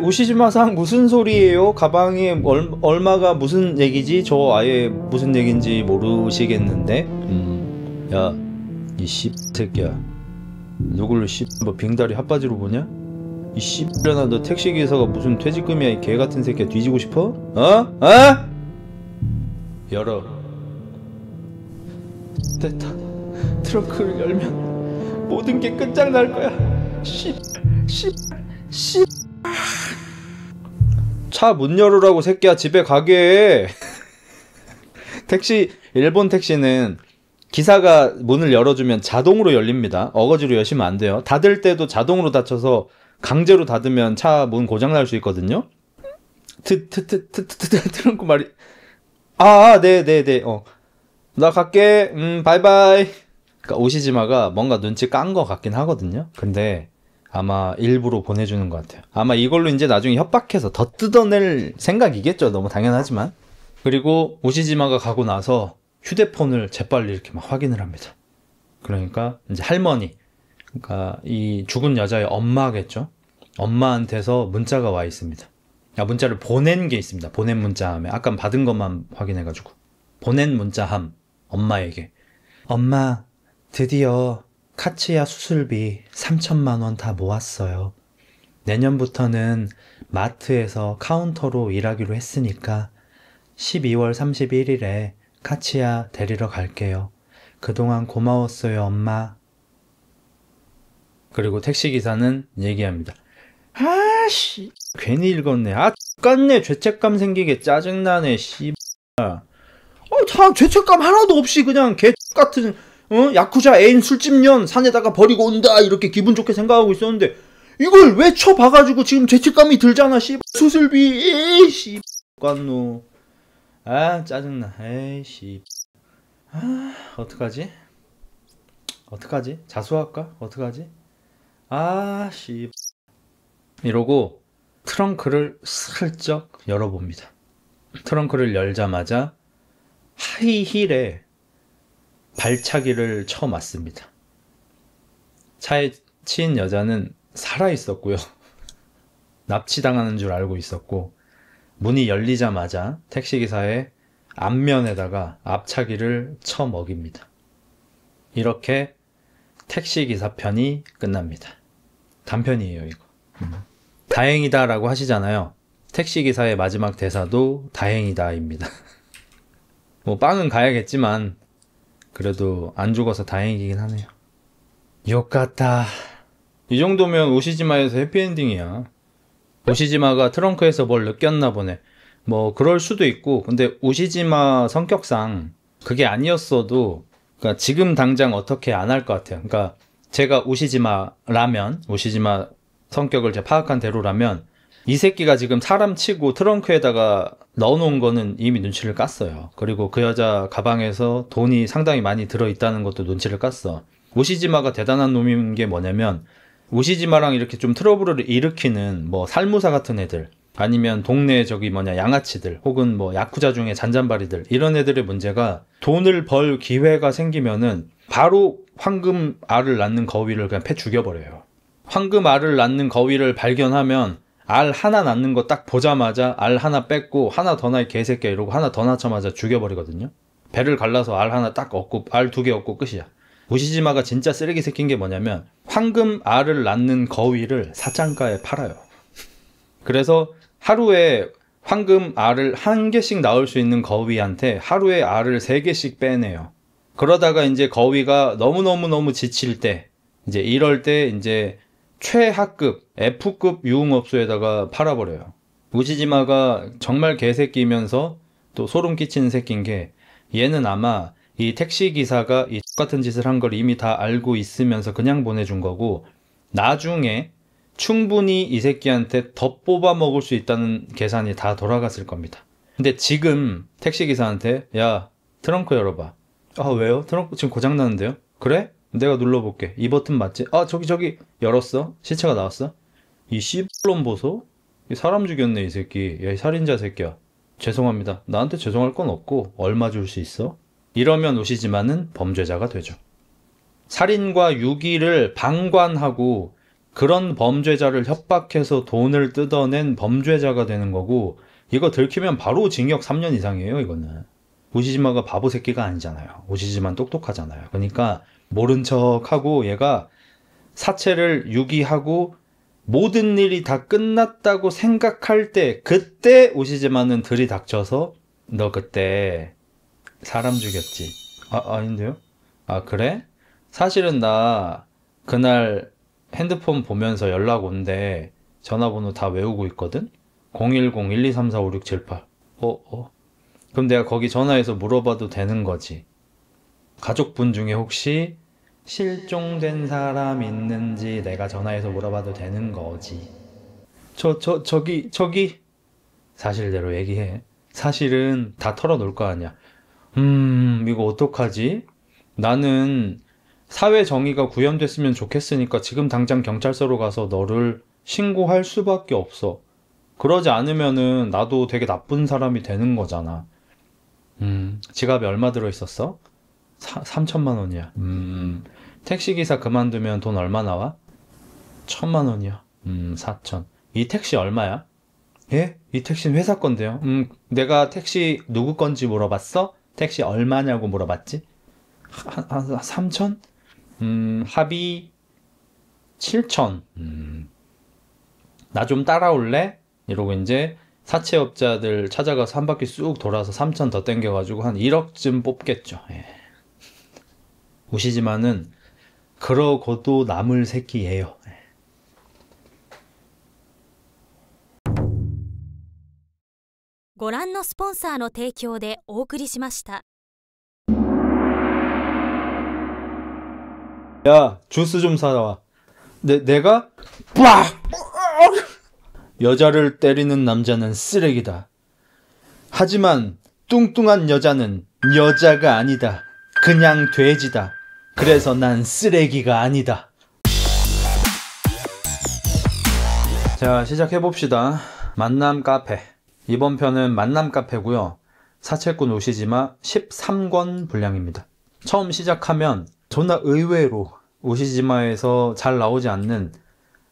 오시지마상 무슨 소리예요? 가방에 얼마가 무슨 얘기지? 저 아예 무슨 얘긴지 모르시겠는데? 야, 이 새끼야, 누굴 뭐 빙다리 핫바지로 보냐? 이 씨발년아, 너 택시기사가 무슨 퇴직금이야? 이 개같은 새끼야. 뒤지고 싶어? 열어. 됐다. 트렁크를 열면 모든 게 끝장날 거야. 차 문 열으라고 새끼야. 집에 가게. 일본 택시는 기사가 문을 열어주면 자동으로 열립니다. 어거지로 여시면 안 돼요. 닫을 때도 자동으로 닫혀서 강제로 닫으면 차 문 고장날 수 있거든요. 트렁크 말이. 네네네. 나 갈게. 바이바이. 그러니까 오시지마가 뭔가 눈치 깐 거 같긴 하거든요. 근데 아마 일부러 보내주는 것 같아요. 아마 이걸로 이제 나중에 협박해서 더 뜯어낼 생각이겠죠. 너무 당연하지만. 그리고 오시지마가 가고 나서 휴대폰을 재빨리 이렇게 막 확인을 합니다. 그러니까 이제 할머니, 그러니까 이 죽은 여자의 엄마겠죠. 엄마한테서 문자가 와 있습니다. 문자를 보낸 게 있습니다. 보낸 문자함에. 아까 받은 것만 확인해가지고. 보낸 문자함, 엄마에게. 엄마, 드디어 카츠야 수술비 3천만 원 다 모았어요. 내년부터는 마트에서 카운터로 일하기로 했으니까 12월 31일에 카치야 데리러 갈게요. 그동안 고마웠어요, 엄마. 그리고 택시기사는 얘기합니다. 아씨, 괜히 읽었네. 아, X같네. 죄책감 생기게 짜증나네, 씨. 다 죄책감 하나도 없이 그냥 개 같은, 야쿠자 애인 술집년 산에다가 버리고 온다. 이렇게 기분 좋게 생각하고 있었는데, 이걸 왜 쳐봐가지고 지금 죄책감이 들잖아, 씨. 수술비, 에이, 씨. X같노. 아, 짜증나. 에이씨. 아, 어떡하지? 자수할까? 어떡하지? 아, 씨. 이러고 트렁크를 슬쩍 열어봅니다. 트렁크를 열자마자 하이힐에 발차기를 쳐맞습니다. 차에 치인 여자는 살아있었고요. 납치당하는 줄 알고 있었고, 문이 열리자마자 택시기사의 앞면에다가 앞차기를 쳐먹입니다. 이렇게 택시기사 편이 끝납니다. 단편이에요, 이거. 다행이다 라고 하시잖아요. 택시기사의 마지막 대사도 다행이다입니다. 뭐 빵은 가야겠지만 그래도 안 죽어서 다행이긴 하네요. 욕같다. 이 정도면 오시지마에서 해피엔딩이야. 오시지마가 트렁크에서 뭘 느꼈나 보네. 뭐 그럴 수도 있고, 근데 오시지마 성격상 그게 아니었어도, 그러니까 지금 당장 어떻게 안 할 것 같아요. 그러니까 제가 오시지마라면, 오시지마 성격을 제가 파악한 대로라면, 이 새끼가 지금 사람 치고 트렁크에다가 넣어놓은 거는 이미 눈치를 깠어요. 그리고 그 여자 가방에서 돈이 상당히 많이 들어있다는 것도 눈치를 깠어. 오시지마가 대단한 놈인 게 뭐냐면, 오시지마랑 이렇게 좀 트러블을 일으키는 뭐 살무사 같은 애들, 아니면 동네 양아치들, 혹은 뭐 야쿠자 중에 잔잔바리들, 이런 애들의 문제가 돈을 벌 기회가 생기면은 바로 황금 알을 낳는 거위를 그냥 패 죽여버려요. 황금 알을 낳는 거위를 발견하면 알 하나 낳는 거 딱 보자마자 알 하나 뺏고, 하나 더 낳이 개새끼야 이러고 하나 더 낳자마자 죽여버리거든요. 배를 갈라서 알 하나 딱 얻고 알 2개 얻고 끝이야. 오시지마가 진짜 쓰레기 새끼인 게 뭐냐면, 황금 알을 낳는 거위를 사장가에 팔아요. 그래서 하루에 황금 알을 1개씩 낳을 수 있는 거위한테 하루에 알을 3개씩 빼내요. 그러다가 이제 거위가 너무너무 지칠 때, 이제 이럴 때 이제 최하급 F급 유흥업소에다가 팔아버려요. 오시지마가 정말 개새끼면서 또 소름 끼치는 새끼인 게, 얘는 아마 이 택시기사가 이 똑같은 짓을 한 걸 이미 다 알고 있으면서 그냥 보내준 거고, 나중에 충분히 이 새끼한테 더 뽑아 먹을 수 있다는 계산이 다 돌아갔을 겁니다. 근데 지금 택시기사한테, 야, 트렁크 열어봐. 아, 왜요? 트렁크 지금 고장나는데요? 그래? 내가 눌러볼게. 이 버튼 맞지? 아, 저기 열었어? 시체가 나왔어? 이 씨발놈 보소? 이 사람 죽였네, 이 새끼. 야, 이 살인자 새끼야. 죄송합니다. 나한테 죄송할 건 없고 얼마 줄 수 있어? 이러면 오시지마는 범죄자가 되죠. 살인과 유기를 방관하고 그런 범죄자를 협박해서 돈을 뜯어낸 범죄자가 되는 거고, 이거 들키면 바로 징역 3년 이상이에요, 이거는. 오시지마가 바보 새끼가 아니잖아요. 오시지마는 똑똑하잖아요. 그러니까 모른 척하고 얘가 사체를 유기하고 모든 일이 다 끝났다고 생각할 때, 그때 오시지마는 들이닥쳐서, 너 그때 사람 죽였지? 아닌데요? 아, 그래? 사실은 나 그날 핸드폰 보면서 연락 온대. 전화번호 다 외우고 있거든? 010-1234-5678. 그럼 내가 거기 전화해서 물어봐도 되는 거지? 가족분 중에 혹시 실종된 사람 있는지 내가 전화해서 물어봐도 되는 거지? 저기. 사실대로 얘기해. 사실은 다 털어놓을 거 아니야. 이거 어떡하지? 나는 사회 정의가 구현됐으면 좋겠으니까 지금 당장 경찰서로 가서 너를 신고할 수밖에 없어. 그러지 않으면은 나도 되게 나쁜 사람이 되는 거잖아. 지갑에 얼마 들어있었어? 3천만 원이야. 택시기사 그만두면 돈 얼마 나와? 1,000만 원이야. 4천. 이 택시 얼마야? 예? 이 택시는 회사 건데요. 내가 택시 누구 건지 물어봤어? 택시 얼마냐고 물어봤지? 한 3천? 합의 7천. 나 좀 따라올래? 이러고 이제 사채업자들 찾아가서 한 바퀴 쑥 돌아서 3천 더 땡겨가지고 한 1억쯤 뽑겠죠. 예. 우시지마는 그러고도 남을 새끼예요. ご覧のスポンサーの提供でお送りしました。 야, 주스 좀 사와. 내가? 빡! 여자를 때리는 남자는 쓰레기다. 하지만 뚱뚱한 여자는 여자가 아니다. 그냥 돼지다. 그래서 난 쓰레기가 아니다. 자, 시작해봅시다. 만남 카페. 이번 편은 만남 카페고요. 사채꾼 우시지마 13권 분량입니다. 처음 시작하면 존나 의외로 우시지마에서 잘 나오지 않는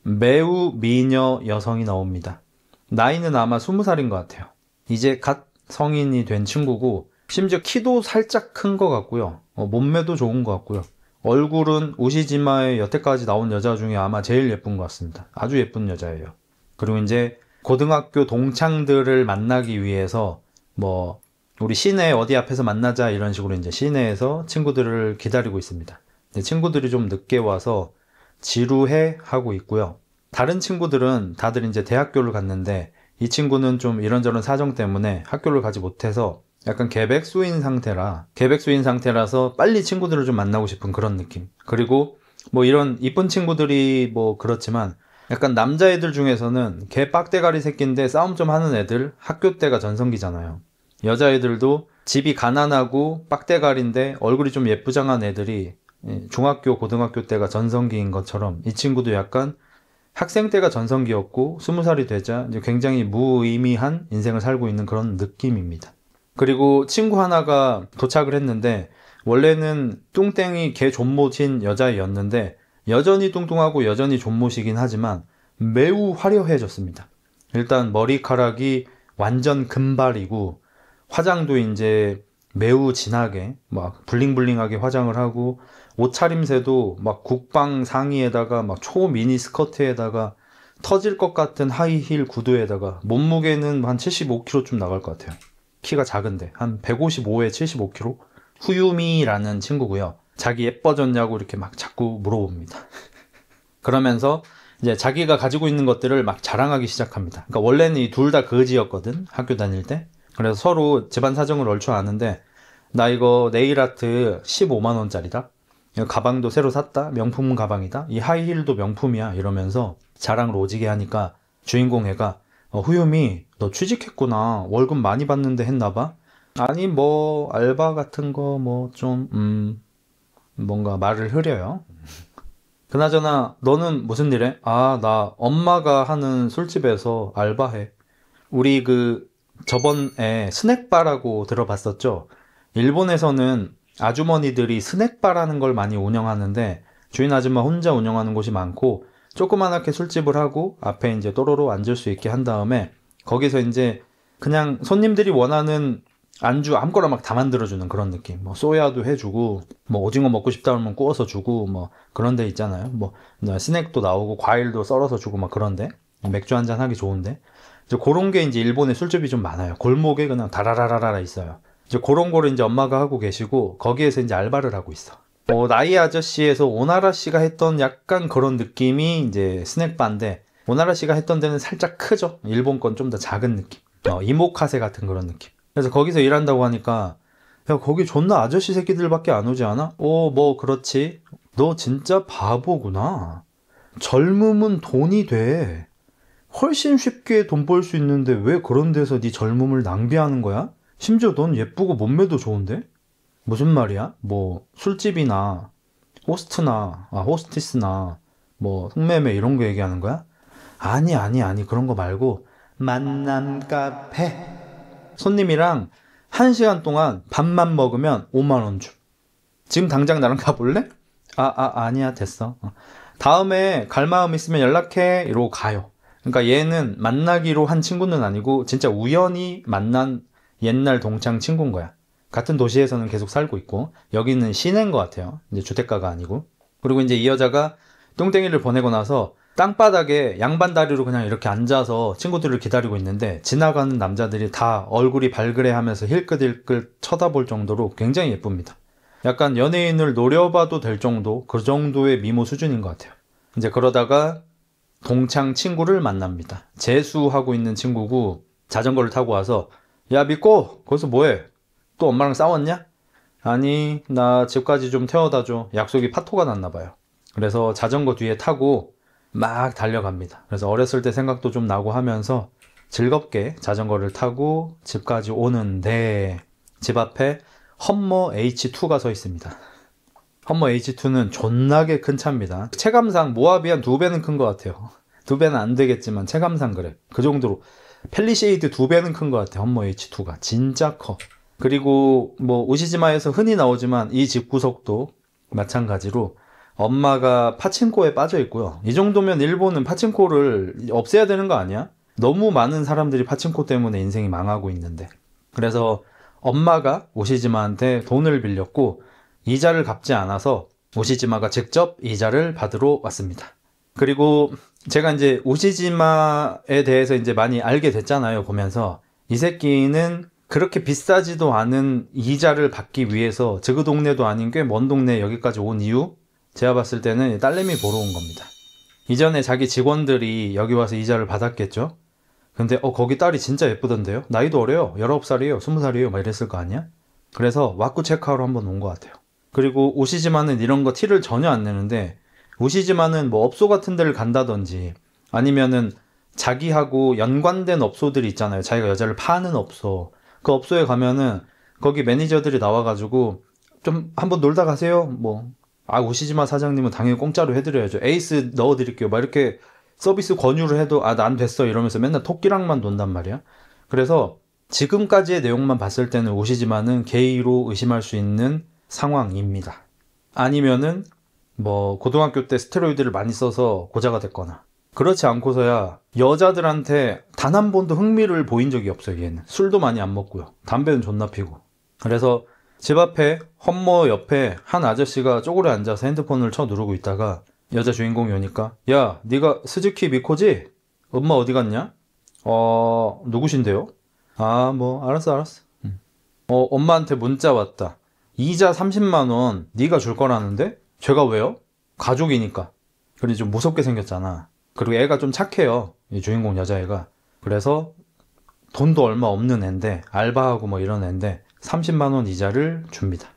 매우 미녀 여성이 나옵니다. 나이는 아마 20살인 것 같아요. 이제 갓 성인이 된 친구고 심지어 키도 살짝 큰 것 같고요. 몸매도 좋은 것 같고요. 얼굴은 우시지마에 여태까지 나온 여자 중에 아마 제일 예쁜 것 같습니다. 아주 예쁜 여자예요. 그리고 이제 고등학교 동창들을 만나기 위해서 뭐 우리 시내 어디 앞에서 만나자 이런 식으로 이제 시내에서 친구들을 기다리고 있습니다. 친구들이 좀 늦게 와서 지루해 하고 있고요. 다른 친구들은 다들 이제 대학교를 갔는데 이 친구는 좀 이런저런 사정 때문에 학교를 가지 못해서 약간 계백수인 상태라서 빨리 친구들을 좀 만나고 싶은 그런 느낌. 그리고 뭐 이런 이쁜 친구들이 뭐 그렇지만 약간 남자애들 중에서는 개 빡대가리 새끼인데 싸움 좀 하는 애들 학교 때가 전성기잖아요. 여자애들도 집이 가난하고 빡대가리인데 얼굴이 좀 예쁘장한 애들이 중학교 고등학교 때가 전성기인 것처럼 이 친구도 약간 학생 때가 전성기였고 20살이 되자 이제 굉장히 무의미한 인생을 살고 있는 그런 느낌입니다. 그리고 친구 하나가 도착을 했는데 원래는 뚱땡이 개 존못인 여자애였는데 여전히 뚱뚱하고 여전히 존못이긴 하지만 매우 화려해졌습니다. 일단 머리카락이 완전 금발이고 화장도 이제 매우 진하게 막 블링블링하게 화장을 하고 옷차림새도 막 국방 상의에다가 막 초미니 스커트에다가 터질 것 같은 하이힐 구두에다가 몸무게는 한 75kg쯤 나갈 것 같아요. 키가 작은데 한 155에 75kg. 후유미라는 친구고요. 자기 예뻐졌냐고 이렇게 막 자꾸 물어봅니다. 그러면서 이제 자기가 가지고 있는 것들을 막 자랑하기 시작합니다. 그러니까 원래는 이 둘 다 거지였거든, 학교 다닐 때. 그래서 서로 집안 사정을 얼추 아는데 나 이거 네일아트 15만 원짜리다. 가방도 새로 샀다. 명품 가방이다. 이 하이힐도 명품이야. 이러면서 자랑을 오지게 하니까 주인공 애가 후유미 너 취직했구나. 월급 많이 받는데 했나봐. 아니 뭐 알바 같은 거 뭐 좀 뭔가 말을 흐려요. 그나저나 너는 무슨 일 해? 아, 나 엄마가 하는 술집에서 알바해. 우리 저번에 스낵바라고 들어봤었죠? 일본에서는 아주머니들이 스낵바라는 걸 많이 운영하는데 주인 아줌마 혼자 운영하는 곳이 많고 조그만하게 술집을 하고 앞에 이제 또로로 앉을 수 있게 한 다음에 거기서 이제 그냥 손님들이 원하는 안주 아무거나 막 다 만들어주는 그런 느낌. 뭐 소야도 해주고 뭐 오징어 먹고 싶다 그러면 구워서 주고 뭐 그런 데 있잖아요. 뭐 스낵도 나오고 과일도 썰어서 주고 막 그런데 맥주 한잔 하기 좋은데 이제 그런 게 이제 일본에 술집이 좀 많아요. 골목에 그냥 다라라라라 있어요. 이제 그런 거를 이제 엄마가 하고 계시고 거기에서 이제 알바를 하고 있어. 나이 아저씨에서 오나라 씨가 했던 약간 그런 느낌이 이제 스낵바인데 오나라 씨가 했던 데는 살짝 크죠. 일본 건 좀 더 작은 느낌. 이모카세 같은 그런 느낌. 그래서 거기서 일한다고 하니까 야 거기 존나 아저씨 새끼들밖에 안 오지 않아? 뭐 그렇지. 너 진짜 바보구나. 젊음은 돈이 돼. 훨씬 쉽게 돈 벌 수 있는데 왜 그런 데서 네 젊음을 낭비하는 거야? 심지어 넌 예쁘고 몸매도 좋은데? 무슨 말이야? 뭐 술집이나 호스티스나 뭐 흑매매 이런 거 얘기하는 거야? 아니 그런 거 말고 만남 카페. 손님이랑 1시간 동안 밥만 먹으면 5만 원 줌. 지금 당장 나랑 가볼래? 아니야 됐어. 다음에 갈 마음 있으면 연락해 이러고 가요. 그러니까 얘는 만나기로 한 친구는 아니고 진짜 우연히 만난 옛날 동창 친구인 거야. 같은 도시에서는 계속 살고 있고 여기는 시내인 것 같아요. 이제 주택가가 아니고. 그리고 이제 이 여자가 똥땡이를 보내고 나서 땅바닥에 양반 다리로 그냥 이렇게 앉아서 친구들을 기다리고 있는데 지나가는 남자들이 다 얼굴이 발그레하면서 힐끗힐끗 쳐다볼 정도로 굉장히 예쁩니다. 약간 연예인을 노려봐도 될 정도, 그 정도의 미모 수준인 것 같아요. 이제 그러다가 동창 친구를 만납니다. 재수하고 있는 친구고 자전거를 타고 와서 야 믿고 거기서 뭐해? 또 엄마랑 싸웠냐? 아니 나 집까지 좀 태워다줘. 약속이 파토가 났나 봐요. 그래서 자전거 뒤에 타고 막 달려갑니다. 그래서 어렸을 때 생각도 좀 나고 하면서 즐겁게 자전거를 타고 집까지 오는데 집 앞에 험머 H2가 서 있습니다. 험머 H2는 존나게 큰 차입니다. 체감상 모하비 한 2배는 큰 것 같아요. 2배는 안 되겠지만 체감상 그래. 그 정도로 펠리쉐이드 2배는 큰 것 같아요. 험머 H2가 진짜 커. 그리고 뭐 우시지마에서 흔히 나오지만 이 집구석도 마찬가지로 엄마가 파친코에 빠져 있고요. 이 정도면 일본은 파친코를 없애야 되는 거 아니야? 너무 많은 사람들이 파친코 때문에 인생이 망하고 있는데. 그래서 엄마가 오시지마한테 돈을 빌렸고 이자를 갚지 않아서 오시지마가 직접 이자를 받으러 왔습니다. 그리고 제가 이제 오시지마에 대해서 이제 많이 알게 됐잖아요. 보면서 이 새끼는 그렇게 비싸지도 않은 이자를 받기 위해서 저 동네도 아닌 꽤 먼 동네 여기까지 온 이유, 제가 봤을 때는 딸내미 보러 온 겁니다. 이전에 자기 직원들이 여기 와서 이자를 받았겠죠? 근데 거기 딸이 진짜 예쁘던데요? 나이도 어려요. 19살이에요. 20살이에요. 막 이랬을 거 아니야? 그래서 와꾸 체크하러 한번 온 것 같아요. 그리고 오시지마는 이런 거 티를 전혀 안 내는데 오시지마는 뭐 업소 같은 데를 간다든지 아니면은 자기하고 연관된 업소들이 있잖아요. 자기가 여자를 파는 업소. 그 업소에 가면은 거기 매니저들이 나와가지고 좀 한번 놀다 가세요. 뭐 오시지마 사장님은 당연히 공짜로 해드려야죠. 에이스 넣어드릴게요. 막 이렇게 서비스 권유를 해도 난 됐어 이러면서 맨날 토끼랑만 논단 말이야. 그래서 지금까지의 내용만 봤을 때는 오시지마는 게이로 의심할 수 있는 상황입니다. 아니면은 뭐 고등학교 때 스테로이드를 많이 써서 고자가 됐거나 그렇지 않고서야 여자들한테 단 한 번도 흥미를 보인 적이 없어요. 얘는 술도 많이 안 먹고요. 담배는 존나 피고. 그래서 집 앞에 험머 옆에 한 아저씨가 쪼그려 앉아서 핸드폰을 쳐 누르고 있다가 여자 주인공이 오니까 야 네가 스즈키 미코지? 엄마 어디 갔냐? 누구신데요? 뭐 알았어. 엄마한테 문자 왔다. 이자 30만원 네가 줄 거라는데? 제가 왜요? 가족이니까. 그래 좀 무섭게 생겼잖아. 그리고 애가 좀 착해요. 이 주인공 여자애가. 그래서 돈도 얼마 없는 애인데 알바하고 뭐 이런 애인데 30만원 이자를 줍니다.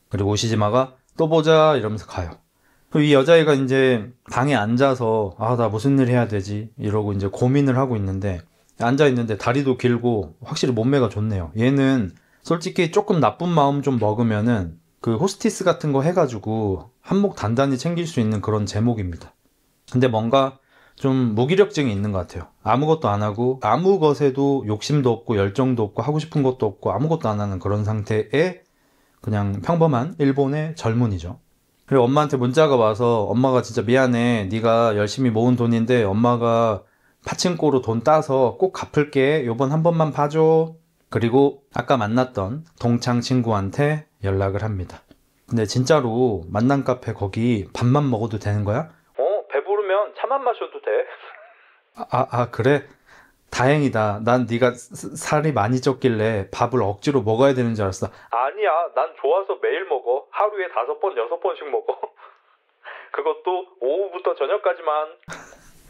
그리고 오시지마가 또 보자 이러면서 가요. 이 여자애가 이제 방에 앉아서 나 무슨 일 해야 되지 이러고 이제 고민을 하고 있는데 앉아있는데 다리도 길고 확실히 몸매가 좋네요. 얘는 솔직히 조금 나쁜 마음 좀 먹으면은 그 호스티스 같은 거 해가지고 한몫 단단히 챙길 수 있는 그런 제목입니다. 근데 뭔가 좀 무기력증이 있는 것 같아요. 아무것도 안 하고 아무 것에도 욕심도 없고 열정도 없고 하고 싶은 것도 없고 아무것도 안 하는 그런 상태의 그냥 평범한 일본의 젊은이죠. 그리고 엄마한테 문자가 와서 엄마가 진짜 미안해. 네가 열심히 모은 돈인데 엄마가 파친코로 돈 따서 꼭 갚을게. 요번 한 번만 봐줘. 그리고 아까 만났던 동창 친구한테 연락을 합니다. 근데 진짜로 만난 카페 거기 밥만 먹어도 되는 거야? 배부르면 차만 마셔도 돼. 그래? 다행이다. 난 네가 살이 많이 쪘길래 밥을 억지로 먹어야 되는 줄 알았어. 아니야, 난 좋아서 매일 먹어. 하루에 5번, 6번씩 먹어. 그것도 오후부터 저녁까지만.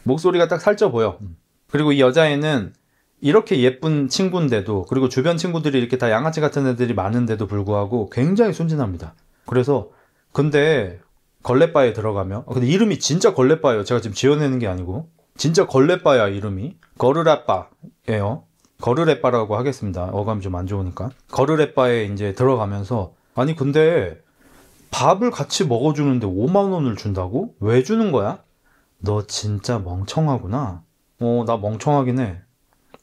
목소리가 딱 살쪄 보여. 그리고 이 여자애는 이렇게 예쁜 친구인데도, 그리고 주변 친구들이 이렇게 다 양아치 같은 애들이 많은데도 불구하고 굉장히 순진합니다. 그래서 근데 걸레바에 들어가면 근데 이름이 진짜 걸레바예요. 제가 지금 지어내는 게 아니고 진짜 걸레바야. 이름이 거르레바예요. 거르레바라고 하겠습니다. 어감이 좀 안 좋으니까. 거르레바에 이제 들어가면서 아니 근데 밥을 같이 먹어주는데 5만 원을 준다고? 왜 주는 거야? 너 진짜 멍청하구나. 나 멍청하긴 해.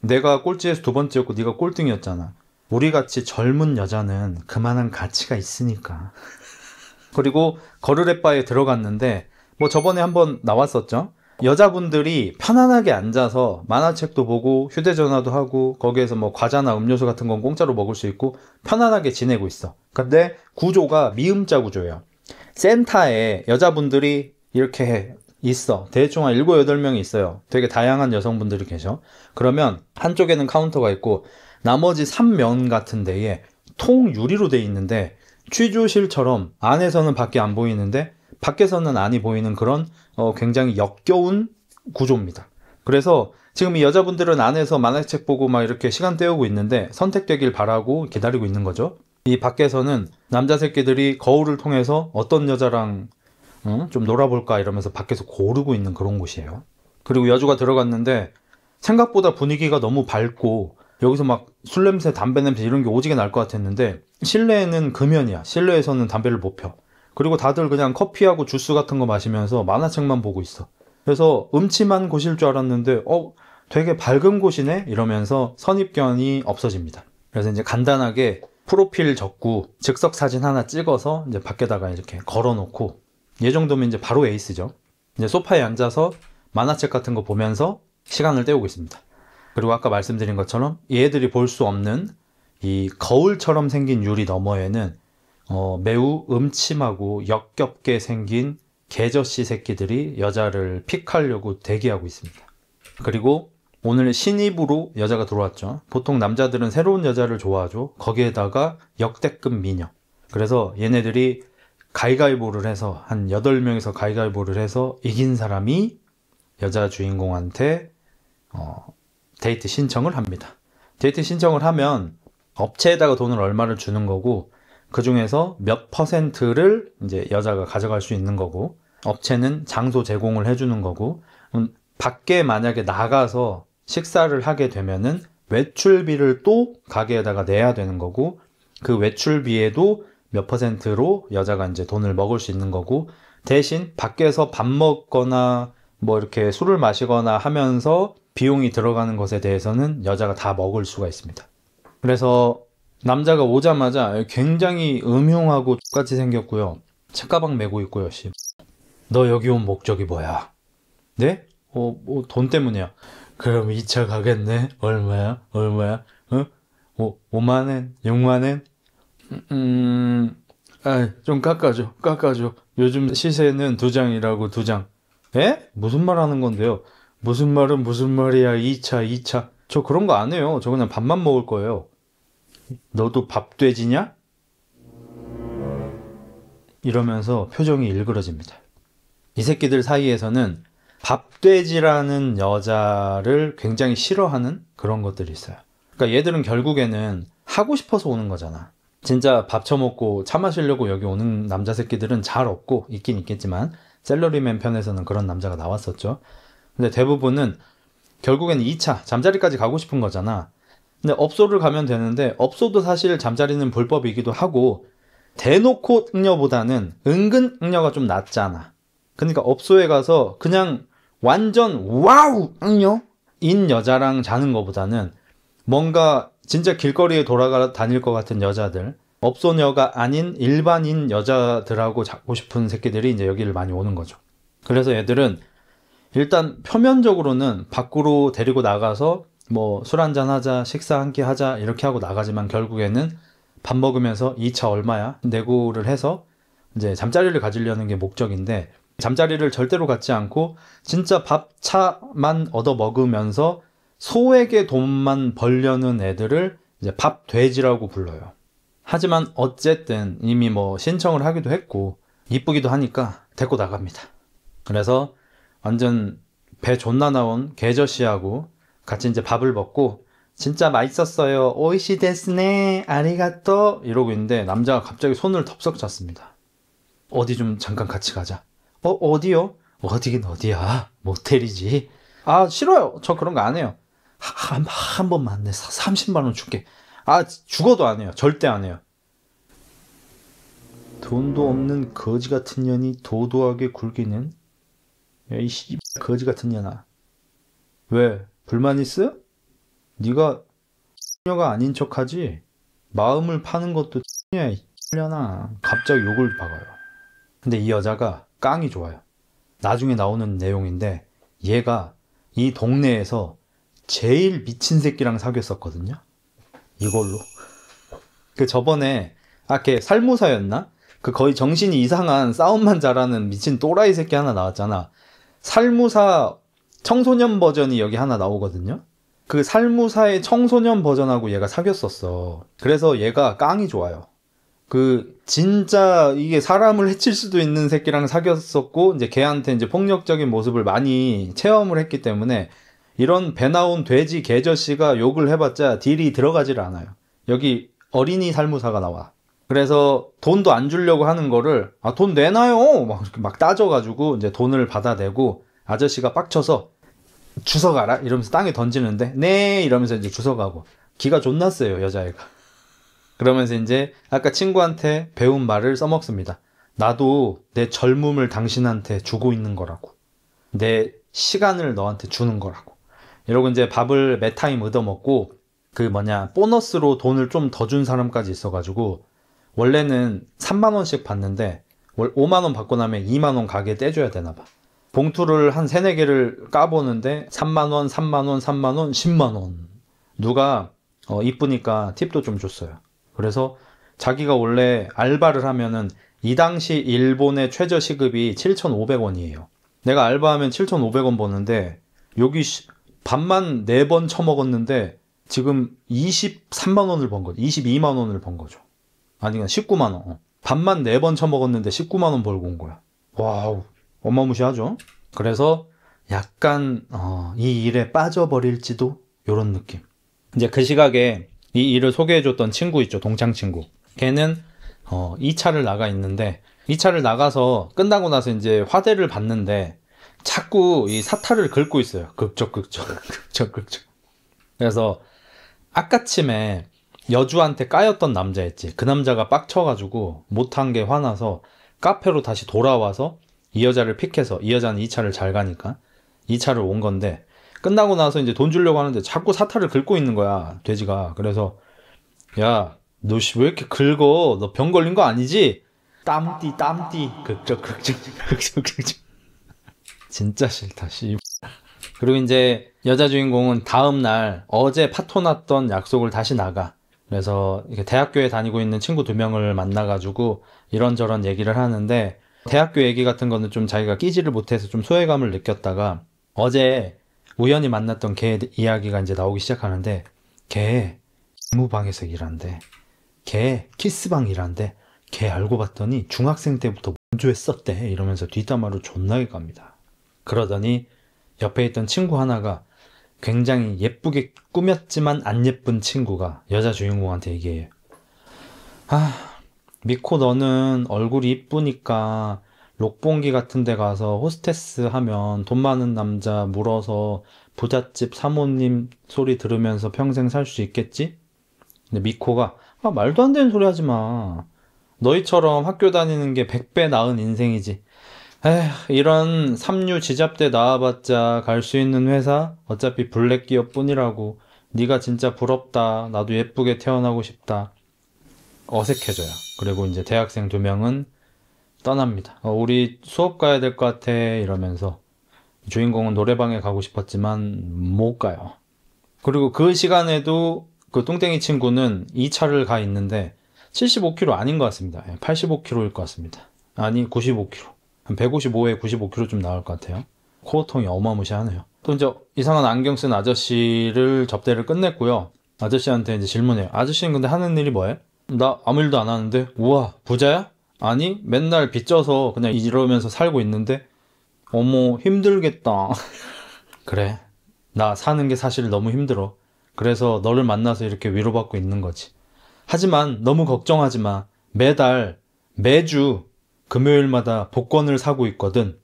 내가 꼴찌에서 2번째였고 네가 꼴등이었잖아. 우리같이 젊은 여자는 그만한 가치가 있으니까. 그리고 거르레바에 들어갔는데 뭐 저번에 한번 나왔었죠. 여자분들이 편안하게 앉아서 만화책도 보고 휴대전화도 하고 거기에서 뭐 과자나 음료수 같은 건 공짜로 먹을 수 있고 편안하게 지내고 있어. 근데 구조가 미음자 구조예요. 센터에 여자분들이 이렇게 있어. 대충 한 7, 8명이 있어요. 되게 다양한 여성분들이 계셔. 그러면 한쪽에는 카운터가 있고 나머지 3면 같은 데에 통 유리로 돼 있는데 취조실처럼 안에서는 밖이 안 보이는데 밖에서는 안이 보이는 그런 굉장히 역겨운 구조입니다. 그래서 지금 이 여자분들은 안에서 만화책 보고 막 이렇게 시간 때우고 있는데 선택되길 바라고 기다리고 있는 거죠. 이 밖에서는 남자 새끼들이 거울을 통해서 어떤 여자랑 좀 놀아볼까 이러면서 밖에서 고르고 있는 그런 곳이에요. 그리고 여주가 들어갔는데 생각보다 분위기가 너무 밝고 여기서 막 술 냄새, 담배 냄새 이런 게 오지게 날 것 같았는데 실내에는 금연이야. 실내에서는 담배를 못 펴. 그리고 다들 그냥 커피하고 주스 같은 거 마시면서 만화책만 보고 있어. 그래서 음침한 곳일 줄 알았는데 되게 밝은 곳이네? 이러면서 선입견이 없어집니다. 그래서 이제 간단하게 프로필 적고 즉석 사진 하나 찍어서 이제 밖에다가 이렇게 걸어놓고 이 정도면 이제 바로 에이스죠. 이제 소파에 앉아서 만화책 같은 거 보면서 시간을 때우고 있습니다. 그리고 아까 말씀드린 것처럼 얘들이 볼 수 없는 이 거울처럼 생긴 유리 너머에는 매우 음침하고 역겹게 생긴 개저씨 새끼들이 여자를 픽하려고 대기하고 있습니다. 그리고 오늘 신입으로 여자가 들어왔죠. 보통 남자들은 새로운 여자를 좋아하죠. 거기에다가 역대급 미녀. 그래서 얘네들이 가위가위보를 해서 한 8명이서 가위가위보를 해서 이긴 사람이 여자 주인공한테 데이트 신청을 합니다. 데이트 신청을 하면 업체에다가 돈을 얼마를 주는 거고 그 중에서 몇 퍼센트를 이제 여자가 가져갈 수 있는 거고 업체는 장소 제공을 해주는 거고 밖에 만약에 나가서 식사를 하게 되면은 외출비를 또 가게에다가 내야 되는 거고 그 외출비에도 몇 퍼센트로 여자가 이제 돈을 먹을 수 있는 거고 대신 밖에서 밥 먹거나 뭐 이렇게 술을 마시거나 하면서 비용이 들어가는 것에 대해서는 여자가 다 먹을 수가 있습니다. 그래서 남자가 오자마자 굉장히 음흉하고 똑같이 생겼고요. 책가방 메고 있고요. 너 여기 온 목적이 뭐야? 네? 뭐 돈 때문이야. 그럼 2차 가겠네? 얼마야? 5만원? 6만원? 좀 깎아줘. 요즘 시세는 2장이라고 2장. 에? 무슨 말 하는 건데요? 무슨 말이야? 2차. 저 그런 거 안 해요. 저 그냥 밥만 먹을 거예요. 너도 밥돼지냐? 이러면서 표정이 일그러집니다. 이 새끼들 사이에서는 밥돼지라는 여자를 굉장히 싫어하는 그런 것들이 있어요. 그러니까 얘들은 결국에는 하고 싶어서 오는 거잖아. 진짜 밥 처먹고 차 마시려고 여기 오는 남자 새끼들은 잘 없고 있긴 있겠지만 샐러리맨 편에서는 그런 남자가 나왔었죠. 근데 대부분은 결국엔 2차 잠자리까지 가고 싶은 거잖아. 근데 업소를 가면 되는데 업소도 사실 잠자리는 불법이기도 하고 대놓고 응녀보다는 은근 응녀가 좀 낫잖아. 그러니까 업소에 가서 그냥 완전 와우 응녀인 여자랑 자는 것보다는 뭔가 진짜 길거리에 돌아다닐 것 같은 여자들, 업소녀가 아닌 일반인 여자들하고 자고 싶은 새끼들이 이제 여기를 많이 오는 거죠. 그래서 얘들은 일단 표면적으로는 밖으로 데리고 나가서 뭐 술 한잔 하자, 식사 한 끼 하자 이렇게 하고 나가지만 결국에는 밥 먹으면서 2차 얼마야? 내고를 해서 이제 잠자리를 가지려는 게 목적인데 잠자리를 절대로 갖지 않고 진짜 밥, 차만 얻어 먹으면서 소액의 돈만 벌려는 애들을 이제 밥돼지라고 불러요. 하지만 어쨌든 이미 뭐 신청을 하기도 했고 이쁘기도 하니까 데리고 나갑니다. 그래서 완전 배 존나 나온 개저씨하고 같이 이제 밥을 먹고 진짜 맛있었어요. 오이시 데스네 아리가또 이러고 있는데 남자가 갑자기 손을 덥석 잡습니다. 어디 좀 잠깐 같이 가자. 어디요? 어디긴 어디야. 모텔이지. 아 싫어요. 저 그런 거 안 해요. 한 번만 내 30만 원 줄게. 아 죽어도 안 해요. 절대 안 해요. 돈도 없는 거지 같은 년이 도도하게 굴기는 야이 씨 거지 같은 년아. 왜? 불만 있어? 네가 녀가 아닌 척하지? 마음을 파는 것도 녀야 이 년아. 갑자기 욕을 박아요. 근데 이 여자가 깡이 좋아요. 나중에 나오는 내용인데 얘가 이 동네에서 제일 미친 새끼랑 사귀었었거든요. 이걸로. 그 저번에 걔 살모사였나? 그 거의 정신이 이상한 싸움만 잘하는 미친 또라이 새끼 하나 나왔잖아. 살무사 청소년 버전이 여기 하나 나오거든요. 그 살무사의 청소년 버전하고 얘가 사귀었었어. 그래서 얘가 깡이 좋아요. 그 진짜 이게 사람을 해칠 수도 있는 새끼랑 사귀었었고 이제 걔한테 이제 폭력적인 모습을 많이 체험을 했기 때문에 이런 배 나온 돼지 개저씨가 욕을 해봤자 딜이 들어가질 않아요. 여기 어린이 살무사가 나와. 그래서 돈도 안 주려고 하는 거를 돈 내놔요 막 따져가지고 이제 돈을 받아내고 아저씨가 빡쳐서 주워가라 이러면서 땅에 던지는데 네 이러면서 이제 주워가고 기가 존나 세요 여자애가. 그러면서 이제 아까 친구한테 배운 말을 써먹습니다. 나도 내 젊음을 당신한테 주고 있는 거라고. 내 시간을 너한테 주는 거라고. 이러고 이제 밥을 몇 타임 얻어먹고 보너스로 돈을 좀 더 준 사람까지 있어가지고 원래는 3만 원씩 받는데 5만 원 받고 나면 2만 원 가게에 떼줘야 되나 봐. 봉투를 한 3, 4개를 까보는데 3만 원, 3만 원, 3만 원, 10만 원. 누가 이쁘니까 팁도 좀 줬어요. 그래서 자기가 원래 알바를 하면은 이 당시 일본의 최저 시급이 7,500원이에요. 내가 알바하면 7,500원 버는데 여기 밥만 4번 처먹었는데 지금 23만 원을 번 거죠. 22만 원을 번 거죠. 아니 19만 원. 밥만 4번 처먹었는데 19만 원 벌고 온 거야. 와우. 어마무시하죠. 그래서 약간 이 일에 빠져버릴지도 요런 느낌. 이제 그 시각에 이 일을 소개해줬던 친구 있죠. 동창 친구. 걔는 2차를 나가 있는데 2차를 나가서 끝나고 나서 이제 화대를 받는데 자꾸 이 사타를 긁고 있어요. 극적. 그래서 아까쯤에 여주한테 까였던 남자 있지. 그 남자가 빡쳐가지고 못한 게 화나서 카페로 다시 돌아와서 이 여자를 픽해서 이 여자는 2차를 잘 가니까 2차를 온 건데 끝나고 나서 이제 돈 주려고 하는데 자꾸 사타를 긁고 있는 거야 돼지가. 그래서 야 너 왜 이렇게 긁어? 너 병 걸린 거 아니지? 땀띠 극적 진짜 싫다 씨. 그리고 이제 여자 주인공은 다음날 어제 파토났던 약속을 다시 나가. 그래서 이렇게 대학교에 다니고 있는 친구 2명을 만나가지고 이런저런 얘기를 하는데 대학교 얘기 같은 거는 좀 자기가 끼지를 못해서 좀 소외감을 느꼈다가 어제 우연히 만났던 걔 이야기가 이제 나오기 시작하는데 걔 무방에서 일한대. 걔 키스방 일한대. 걔 알고 봤더니 중학생 때부터 먼저 했었대. 이러면서 뒷담화로 존나게 갑니다. 그러더니 옆에 있던 친구 하나가 굉장히 예쁘게 꾸몄지만 안 예쁜 친구가 여자 주인공한테 얘기해요. 미코 너는 얼굴이 이쁘니까 록봉기 같은 데 가서 호스테스 하면 돈 많은 남자 물어서 부잣집 사모님 소리 들으면서 평생 살 수 있겠지? 근데 미코가 말도 안 되는 소리 하지 마. 너희처럼 학교 다니는 게 100배 나은 인생이지. 이런 삼류 지잡대 나와봤자 갈 수 있는 회사? 어차피 블랙 기업 뿐이라고. 네가 진짜 부럽다. 나도 예쁘게 태어나고 싶다. 어색해져요. 그리고 이제 대학생 2명은 떠납니다. 우리 수업 가야 될 것 같아 이러면서 주인공은 노래방에 가고 싶었지만 못 가요. 그리고 그 시간에도 그 뚱땡이 친구는 2차를 가 있는데 75kg 아닌 것 같습니다. 85kg일 것 같습니다. 아니 95kg. 한 155에 95kg 좀 나올 것 같아요. 코어통이 어마무시하네요. 또 이제 이상한 안경 쓴 아저씨를 접대를 끝냈고요. 아저씨한테 이제 질문해요. 아저씨는 근데 하는 일이 뭐예요? 나 아무 일도 안 하는데. 우와 부자야? 아니 맨날 빚져서 그냥 이러면서 살고 있는데. 어머 힘들겠다. 그래 나 사는 게 사실 너무 힘들어. 그래서 너를 만나서 이렇게 위로받고 있는 거지. 하지만 너무 걱정하지 마. 매주 금요일마다 복권을 사고 있거든.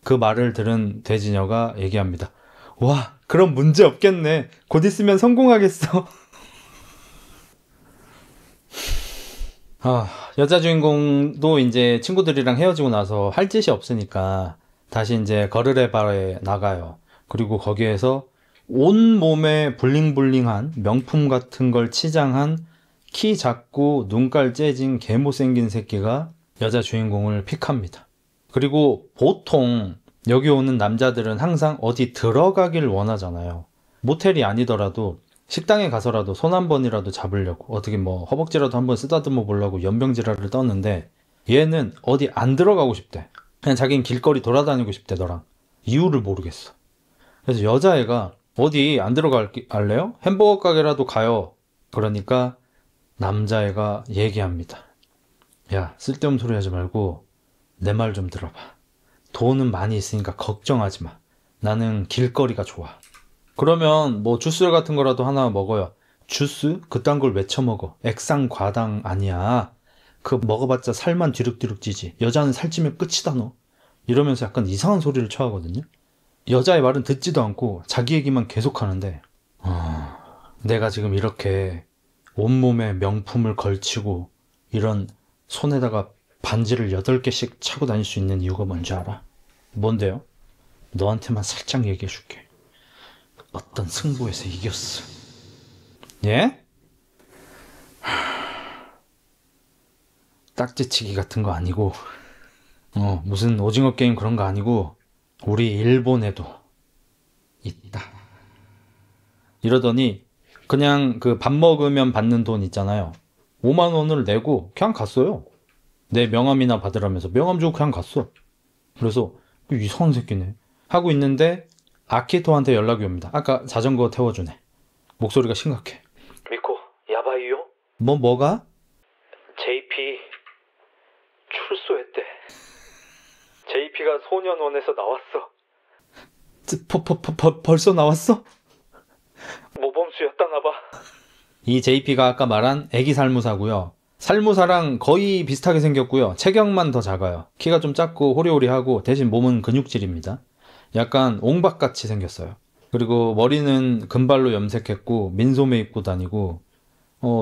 그 말을 들은 돼지녀가 얘기합니다. 와 그럼 문제 없겠네. 곧 있으면 성공하겠어. 여자 주인공도 이제 친구들이랑 헤어지고 나서 할 짓이 없으니까 다시 이제 거르레바에 나가요. 그리고 거기에서 온몸에 블링블링한 명품 같은 걸 치장한 키 작고 눈깔 째진 개못생긴 새끼가 여자 주인공을 픽합니다. 그리고 보통 여기 오는 남자들은 항상 어디 들어가길 원하잖아요. 모텔이 아니더라도 식당에 가서라도 손 한 번이라도 잡으려고 어떻게 허벅지라도 한번 쓰다듬어 보려고 연병지랄을 떴는데 얘는 어디 안 들어가고 싶대. 그냥 자기는 길거리 돌아다니고 싶대 너랑. 이유를 모르겠어. 그래서 여자애가 어디 안 들어갈래요? 햄버거 가게라도 가요. 그러니까 남자애가 얘기합니다. 야, 쓸데없는 소리 하지 말고 내 말 좀 들어봐. 돈은 많이 있으니까 걱정하지 마. 나는 길거리가 좋아. 그러면 뭐 주스 같은 거라도 하나 먹어요. 주스? 그딴 걸 왜 처먹어? 액상 과당 아니야. 그 먹어봤자 살만 뒤룩뒤룩 찌지. 여자는 살찌면 끝이다 너. 이러면서 약간 이상한 소리를 쳐하거든요. 여자의 말은 듣지도 않고 자기 얘기만 계속 하는데 내가 지금 이렇게 온몸에 명품을 걸치고 이런 손에다가 반지를 8개씩 차고 다닐 수 있는 이유가 뭔지 알아? 뭔데요? 너한테만 살짝 얘기해 줄게. 어떤 승부에서 이겼어. 예? 딱지치기 같은 거 아니고 무슨 오징어 게임 그런 거 아니고 우리 일본에도 있다. 이러더니 그냥 그 밥 먹으면 받는 돈 있잖아요. 5만 원을 내고 그냥 갔어요. 내 명함이나 받으라면서 명함 주고 그냥 갔어. 그래서 이상한 새끼네 하고 있는데 아키토한테 연락이 옵니다. 아까 자전거 태워주네. 목소리가 심각해. 미코, 야바이요? 뭐가? JP 출소했대. JP가 소년원에서 나왔어. 벌써 나왔어? 모범수였다나 봐. 이 JP가 아까 말한 애기 살무사고요. 살무사랑 거의 비슷하게 생겼고요. 체격만 더 작아요. 키가 좀 작고 호리호리하고 대신 몸은 근육질입니다. 약간 옹박같이 생겼어요. 그리고 머리는 금발로 염색했고 민소매 입고 다니고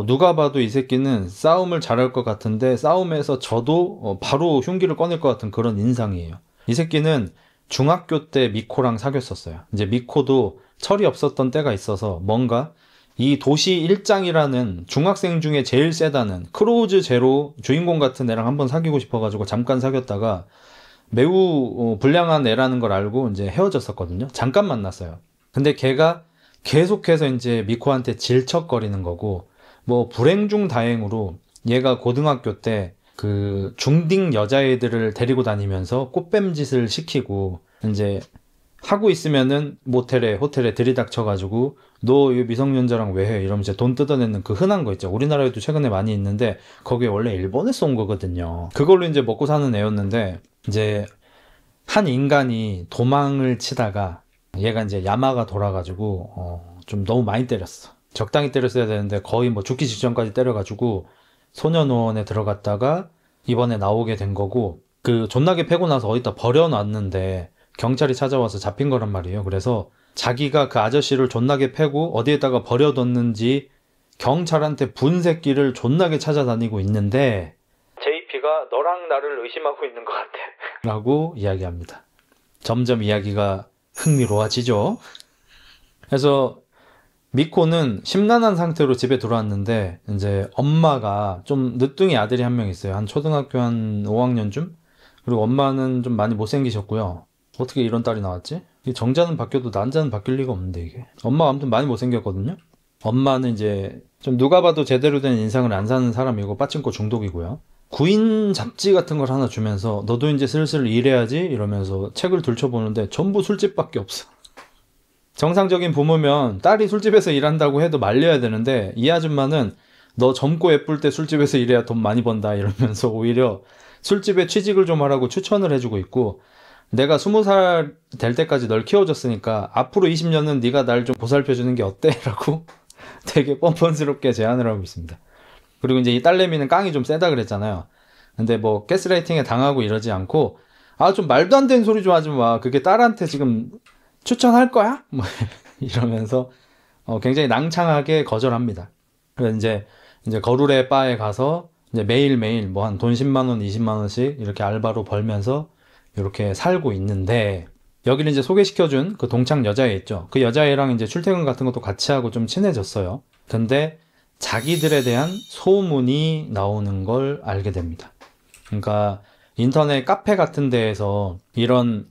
누가 봐도 이 새끼는 싸움을 잘할 것 같은데 싸움에서 져도 바로 흉기를 꺼낼 것 같은 그런 인상이에요. 이 새끼는 중학교 때 미코랑 사귀었었어요. 이제 미코도 철이 없었던 때가 있어서 뭔가 이 도시 일장이라는 중학생 중에 제일 세다는 크로우즈 제로 주인공 같은 애랑 한번 사귀고 싶어가지고 잠깐 사귀었다가 매우 불량한 애라는 걸 알고 이제 헤어졌었거든요. 잠깐 만났어요. 근데 걔가 계속해서 이제 미코한테 질척거리는 거고 뭐 불행 중 다행으로 얘가 고등학교 때 그 중딩 여자애들을 데리고 다니면서 꽃뱀짓을 시키고 이제 하고 있으면은 모텔에 호텔에 들이닥쳐가지고 너 이 미성년자랑 왜 해? 이러면서 돈 뜯어내는 그 흔한 거 있죠. 우리나라에도 최근에 많이 있는데 거기에 원래 일본에서 온 거거든요. 그걸로 이제 먹고 사는 애였는데 이제 한 인간이 도망을 치다가 얘가 이제 야마가 돌아가지고 좀 너무 많이 때렸어. 적당히 때렸어야 되는데 거의 뭐 죽기 직전까지 때려가지고 소년원에 들어갔다가 이번에 나오게 된 거고 그 존나게 패고 나서 어디다 버려놨는데 경찰이 찾아와서 잡힌 거란 말이에요. 그래서 자기가 그 아저씨를 존나게 패고 어디에다가 버려뒀는지 경찰한테 분 새끼를 존나게 찾아다니고 있는데 JP가 너랑 나를 의심하고 있는 것 같아. 라고 이야기합니다. 점점 이야기가 흥미로워지죠. 그래서 미코는 심란한 상태로 집에 들어왔는데 이제 엄마가 좀 늦둥이 아들이 한 명 있어요. 한 초등학교 한 5학년쯤? 그리고 엄마는 좀 많이 못생기셨고요. 어떻게 이런 딸이 나왔지? 정자는 바뀌어도 난자는 바뀔 리가 없는데 이게. 엄마가 아무튼 많이 못생겼거든요. 엄마는 이제 좀 누가 봐도 제대로 된 인상을 안 사는 사람이고 빠친코 중독이고요. 구인 잡지 같은 걸 하나 주면서 너도 이제 슬슬 일해야지 이러면서 책을 들춰보는데 전부 술집밖에 없어. 정상적인 부모면 딸이 술집에서 일한다고 해도 말려야 되는데 이 아줌마는 너 젊고 예쁠 때 술집에서 일해야 돈 많이 번다 이러면서 오히려 술집에 취직을 좀 하라고 추천을 해주고 있고 내가 20살 될 때까지 널 키워줬으니까 앞으로 20년은 네가 날 좀 보살펴주는 게 어때? 라고 되게 뻔뻔스럽게 제안을 하고 있습니다. 그리고 이제 이 딸내미는 깡이 좀 세다 그랬잖아요. 근데 뭐 가스라이팅에 당하고 이러지 않고 좀 말도 안 되는 소리 좀 하지 마. 그게 딸한테 지금 추천할 거야? 뭐 이러면서 굉장히 낭창하게 거절합니다. 그래서 이제 거루레 바에 가서 이제 매일매일 뭐 한 돈 10만 원, 20만 원씩 이렇게 알바로 벌면서 이렇게 살고 있는데 여기를 이제 소개시켜준 그 동창 여자애 있죠. 그 여자애랑 이제 출퇴근 같은 것도 같이 하고 좀 친해졌어요. 근데 자기들에 대한 소문이 나오는 걸 알게 됩니다. 그러니까 인터넷 카페 같은 데에서 이런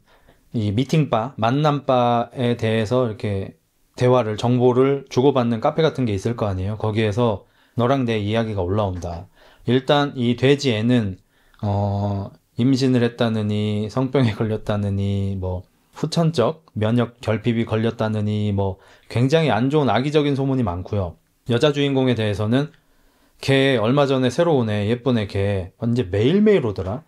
이 미팅바, 만남바에 대해서 이렇게 대화를, 정보를 주고받는 카페 같은 게 있을 거 아니에요. 거기에서 너랑 내 이야기가 올라온다. 일단 이 돼지 애는 임신을 했다느니 성병에 걸렸다느니 뭐 후천적 면역 결핍이 걸렸다느니 뭐 굉장히 안 좋은 악의적인 소문이 많고요. 여자 주인공에 대해서는 걔 얼마 전에 새로 온 애, 예쁜 애 걔 언제 매일매일 오더라.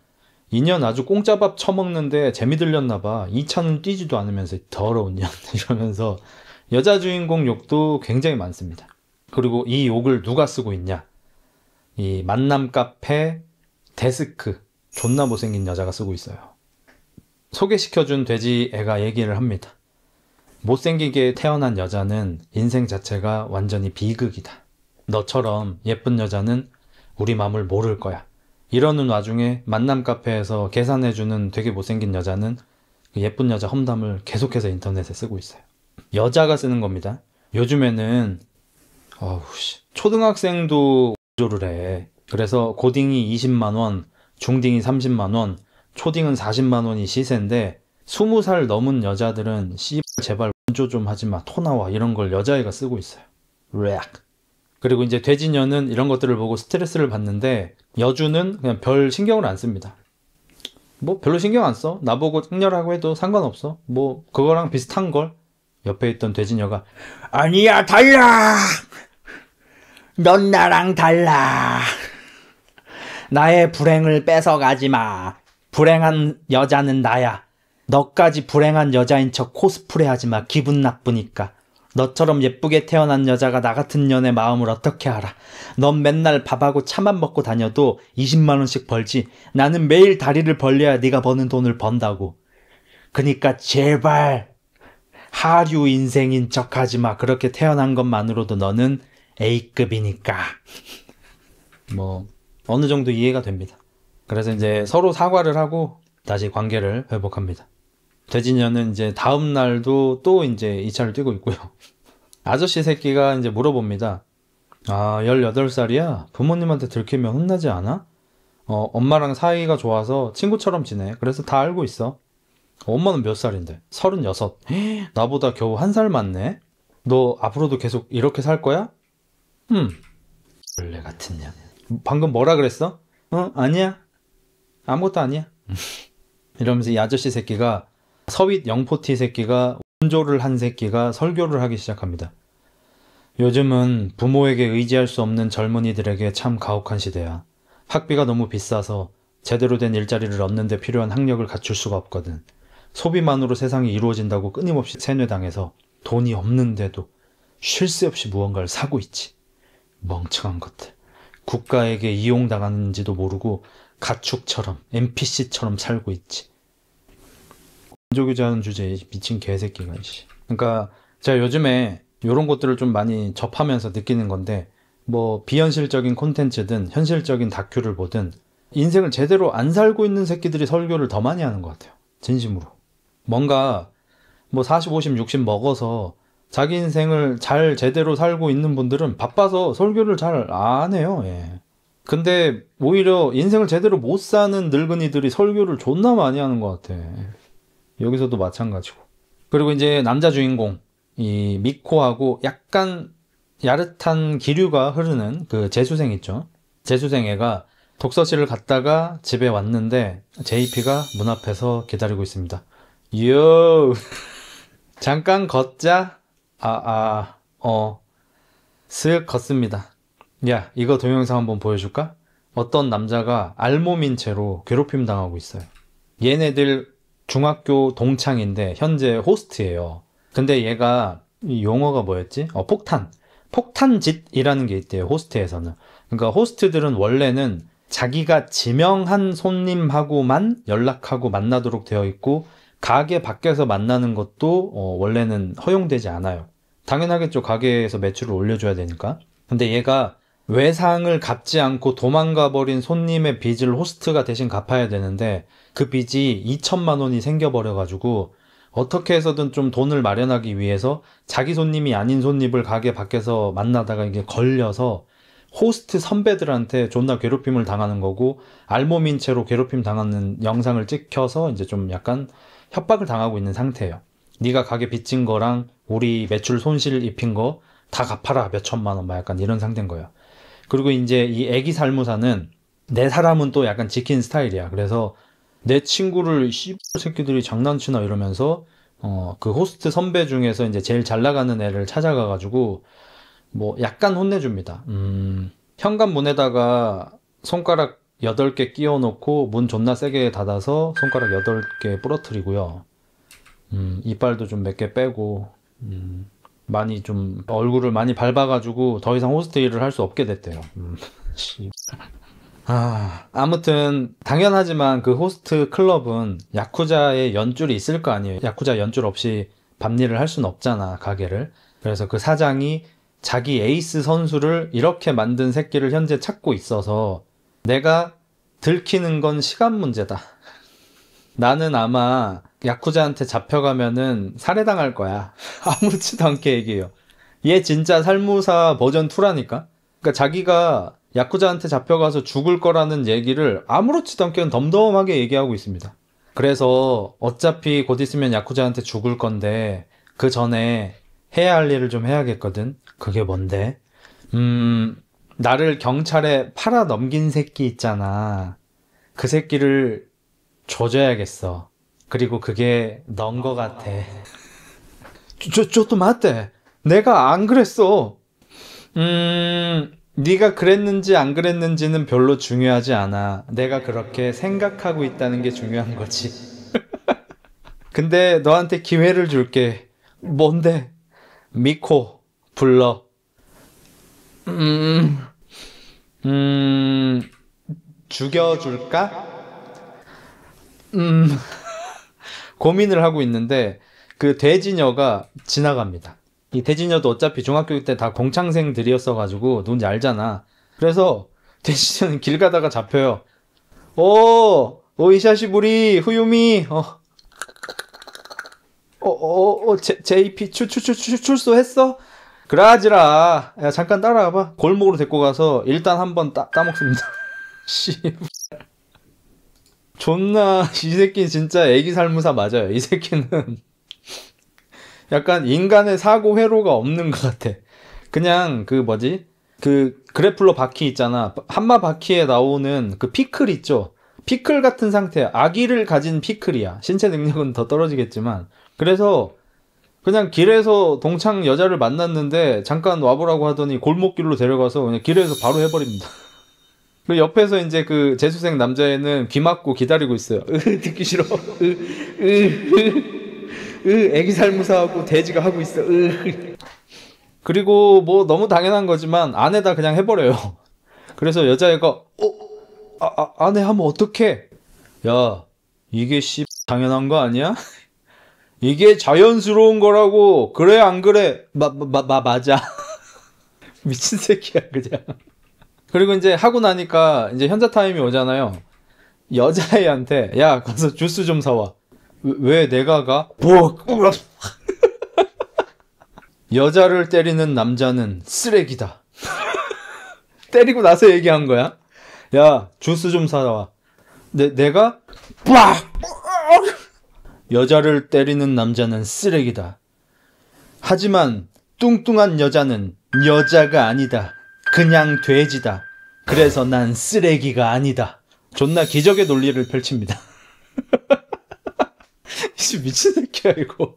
2년 아주 공짜밥 처먹는데 재미 들렸나 봐. 2차는 뛰지도 않으면서 더러운 년 이러면서 여자 주인공 욕도 굉장히 많습니다. 그리고 이 욕을 누가 쓰고 있냐? 이 만남 카페 데스크 존나 못생긴 여자가 쓰고 있어요. 소개시켜준 돼지 애가 얘기를 합니다. 못생기게 태어난 여자는 인생 자체가 완전히 비극이다. 너처럼 예쁜 여자는 우리 맘을 모를 거야. 이러는 와중에 만남 카페에서 계산해주는 되게 못생긴 여자는 그 예쁜 여자 험담을 계속해서 인터넷에 쓰고 있어요. 여자가 쓰는 겁니다. 요즘에는 초등학생도 조를 해. 그래서 고딩이 20만원, 중딩이 30만원, 초딩은 40만원이 시세인데 20살 넘은 여자들은 제발 원조 좀 하지마, 토 나와, 이런 걸 여자애가 쓰고 있어요. 렉. 그리고 이제 돼지녀는 이런 것들을 보고 스트레스를 받는데 여주는 그냥 별 신경을 안 씁니다. 뭐 별로 신경 안 써. 나보고 흑렬하고 해도 상관없어. 뭐 그거랑 비슷한 걸. 옆에 있던 돼지녀가 아니야, 달라. 넌 나랑 달라. 나의 불행을 뺏어가지 마. 불행한 여자는 나야. 너까지 불행한 여자인 척 코스프레 하지 마. 기분 나쁘니까. 너처럼 예쁘게 태어난 여자가 나 같은 년의 마음을 어떻게 알아. 넌 맨날 밥하고 차만 먹고 다녀도 20만 원씩 벌지. 나는 매일 다리를 벌려야 네가 버는 돈을 번다고. 그니까 제발 하류 인생인 척 하지 마. 그렇게 태어난 것만으로도 너는 A급이니까. 뭐 어느 정도 이해가 됩니다. 그래서 이제 서로 사과를 하고 다시 관계를 회복합니다. 돼지녀는 이제 다음 날도 또 이제 2차를 뛰고 있고요. 아저씨 새끼가 이제 물어봅니다. 아, 18살이야? 부모님한테 들키면 혼나지 않아? 엄마랑 사이가 좋아서 친구처럼 지내. 그래서 다 알고 있어. 엄마는 몇 살인데? 36. 나보다 겨우 1살 많네? 너 앞으로도 계속 이렇게 살 거야? 원래 같은 년. 방금 뭐라 그랬어? 아니야. 아무것도 아니야. 이러면서 이 아저씨 새끼가 서윗 영포티 새끼가 운조를 한 새끼가 설교를 하기 시작합니다. 요즘은 부모에게 의지할 수 없는 젊은이들에게 참 가혹한 시대야. 학비가 너무 비싸서 제대로 된 일자리를 얻는 데 필요한 학력을 갖출 수가 없거든. 소비만으로 세상이 이루어진다고 끊임없이 세뇌당해서 돈이 없는데도 쉴 새 없이 무언가를 사고 있지. 멍청한 것들. 국가에게 이용당하는지도 모르고 가축처럼 NPC처럼 살고 있지. 민족유지하는 주제에 미친 개새끼가. 그러니까 제가 요즘에 이런 것들을 좀 많이 접하면서 느끼는 건데, 뭐 비현실적인 콘텐츠든 현실적인 다큐를 보든 인생을 제대로 안 살고 있는 새끼들이 설교를 더 많이 하는 것 같아요. 진심으로. 뭔가 뭐 40, 50, 60 먹어서 자기 인생을 잘 제대로 살고 있는 분들은 바빠서 설교를 잘 안 해요. 예. 근데 오히려 인생을 제대로 못 사는 늙은이들이 설교를 존나 많이 하는 것 같아. 여기서도 마찬가지고. 그리고 이제 남자 주인공 이 미코하고 약간 야릇한 기류가 흐르는 그 재수생 있죠. 재수생 애가 독서실을 갔다가 집에 왔는데 JP가 문 앞에서 기다리고 있습니다. 요 잠깐 걷자. 슥 걷습니다. 야, 이거 동영상 한번 보여줄까? 어떤 남자가 알몸인 채로 괴롭힘 당하고 있어요. 얘네들 중학교 동창인데 현재 호스트예요. 근데 얘가 이 용어가 뭐였지? 폭탄짓이라는 게 있대요. 호스트에서는. 그러니까 호스트들은 원래는 자기가 지명한 손님하고만 연락하고 만나도록 되어 있고 가게 밖에서 만나는 것도 원래는 허용되지 않아요. 당연하겠죠. 가게에서 매출을 올려줘야 되니까. 근데 얘가 외상을 갚지 않고 도망가 버린 손님의 빚을 호스트가 대신 갚아야 되는데 그 빚이 2천만 원이 생겨버려가지고 어떻게 해서든 좀 돈을 마련하기 위해서 자기 손님이 아닌 손님을 가게 밖에서 만나다가 이게 걸려서 호스트 선배들한테 존나 괴롭힘을 당하는 거고, 알몸인 채로 괴롭힘 당하는 영상을 찍혀서 이제 좀 약간 협박을 당하고 있는 상태예요. 네가 가게 빚진 거랑 우리 매출 손실 입힌 거 다 갚아라, 몇 천만 원, 막 약간 이런 상태인 거예요. 그리고 이제 이 애기 살무사는 내 사람은 또 약간 지킨 스타일이야. 그래서 내 친구를 새끼들이 장난치나 이러면서 그 호스트 선배 중에서 이제 제일 잘 나가는 애를 찾아가가지고 뭐 약간 혼내줍니다. 현관문에다가 손가락 8개 끼워 놓고 문 존나 세게 닫아서 손가락 8개 부러뜨리고요. 이빨도 좀 몇 개 빼고, 많이 좀 얼굴을 많이 밟아가지고 더 이상 호스트 일을 할 수 없게 됐대요. 아무튼 당연하지만 그 호스트 클럽은 야쿠자의 연줄이 있을 거 아니에요. 야쿠자 연줄 없이 밤일을 할 수는 없잖아, 가게를. 그래서 그 사장이 자기 에이스 선수를 이렇게 만든 새끼를 현재 찾고 있어서 내가 들키는 건 시간 문제다. 나는 아마 야쿠자한테 잡혀가면은 살해당할 거야. 아무렇지도 않게 얘기해요. 얘 진짜 살무사 버전 2라니까? 그러니까 자기가 야쿠자한테 잡혀가서 죽을 거라는 얘기를 아무렇지도 않게 덤덤하게 얘기하고 있습니다. 그래서 어차피 곧 있으면 야쿠자한테 죽을 건데 그 전에 해야 할 일을 좀 해야겠거든. 그게 뭔데? 나를 경찰에 팔아 넘긴 새끼 있잖아. 그 새끼를 조져야겠어. 그리고 그게 넌 거 같아. 또 맞대. 내가 안 그랬어. 네가 그랬는지 안 그랬는지는 별로 중요하지 않아. 내가 그렇게 생각하고 있다는 게 중요한 거지. 근데 너한테 기회를 줄게. 뭔데? 미코 불러. 죽여줄까? 고민을 하고 있는데 그 돼지녀가 지나갑니다. 이 돼지녀도 어차피 중학교 때 다 공창생들이었어가지고 누군지 알잖아. 그래서 돼지녀는 길 가다가 잡혀요. 이샤시부리 후유미 JP 출소했어? 그라지라. 야, 잠깐 따라와봐. 골목으로 데리고 가서 일단 한번 따먹습니다. 씨. 존나, 이 새끼 진짜 애기 살무사 맞아요. 이 새끼는 약간 인간의 사고 회로가 없는 것 같아. 그냥 그 그래플러 바퀴 있잖아. 한마 바퀴에 나오는 그 피클 있죠? 피클 같은 상태야. 아기를 가진 피클이야. 신체 능력은 더 떨어지겠지만. 그래서 그냥 길에서 동창 여자를 만났는데 잠깐 와보라고 하더니 골목길로 데려가서 그냥 길에서 바로 해버립니다. 그리고 옆에서 이제 그 재수생 남자애는 귀 막고 기다리고 있어요. 듣기 싫어. 애기 살무사하고 돼지가 하고 있어. 그리고 뭐 너무 당연한 거지만 안에다 그냥 해버려요. 그래서 여자애가 안에 하면 어떡해? 야, 이게 당연한 거 아니야? 이게 자연스러운 거라고. 그래 안 그래? 맞아. 미친 새끼야 그냥. 그리고 이제 하고 나니까 이제 현자 타임이 오잖아요. 여자애한테 야 가서 주스 좀 사와. 왜 내가 가? 뭐? 여자를 때리는 남자는 쓰레기다. 때리고 나서 얘기한 거야. 야 주스 좀 사와. 내가? 여자를 때리는 남자는 쓰레기다. 하지만 뚱뚱한 여자는 여자가 아니다. 그냥 돼지다. 그래서 난 쓰레기가 아니다. 존나 기적의 논리를 펼칩니다. 미친 새끼야 이거.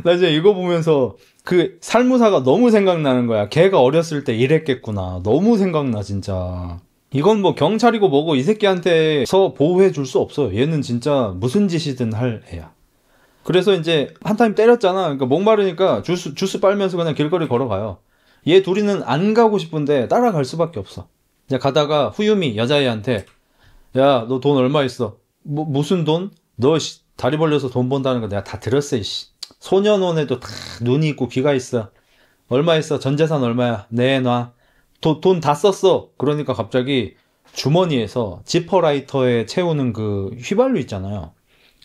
나 이제 이거 보면서 그 살무사가 너무 생각나는 거야. 걔가 어렸을 때 이랬겠구나. 너무 생각나 진짜. 이건 뭐 경찰이고 뭐고 이 새끼한테서 보호해 줄 수 없어. 얘는 진짜 무슨 짓이든 할 애야. 그래서 이제 한 타임 때렸잖아. 그러니까 목마르니까 주스 빨면서 그냥 길거리 걸어가요. 얘 둘이는 안 가고 싶은데 따라갈 수밖에 없어. 이제 가다가 후유미 여자애한테 야, 너 돈 얼마 있어? 무슨 돈? 너 다리 벌려서 돈 번다는 거 내가 다 들었어. 소년원에도 다 눈이 있고 귀가 있어. 얼마 있어? 전 재산 얼마야? 내놔. 돈 다 썼어. 그러니까 갑자기 주머니에서 지퍼라이터에 채우는 그 휘발유 있잖아요.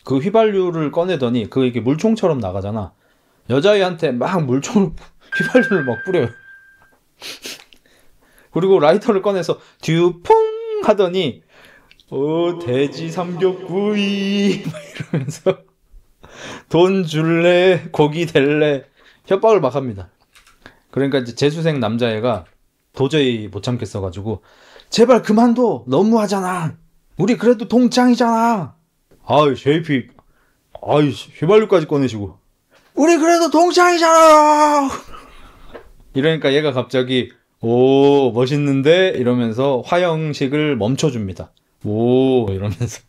그 휘발유를 꺼내더니 이게 물총처럼 나가잖아. 여자애한테 막 휘발유를 막 뿌려요. 그리고 라이터를 꺼내서 듀퐁 하더니 돼지 삼겹구이 막 이러면서 돈 줄래? 고기 될래? 협박을 막 합니다. 그러니까 이제 재수생 남자애가 도저히 못 참겠어가지고 제발 그만둬. 너무하잖아. 우리 그래도 동창이잖아. 아유 JP 아이, 휘발유까지 꺼내시고. 우리 그래도 동창이잖아요! 이러니까 얘가 갑자기, 오, 멋있는데? 이러면서 화형식을 멈춰줍니다. 오, 이러면서.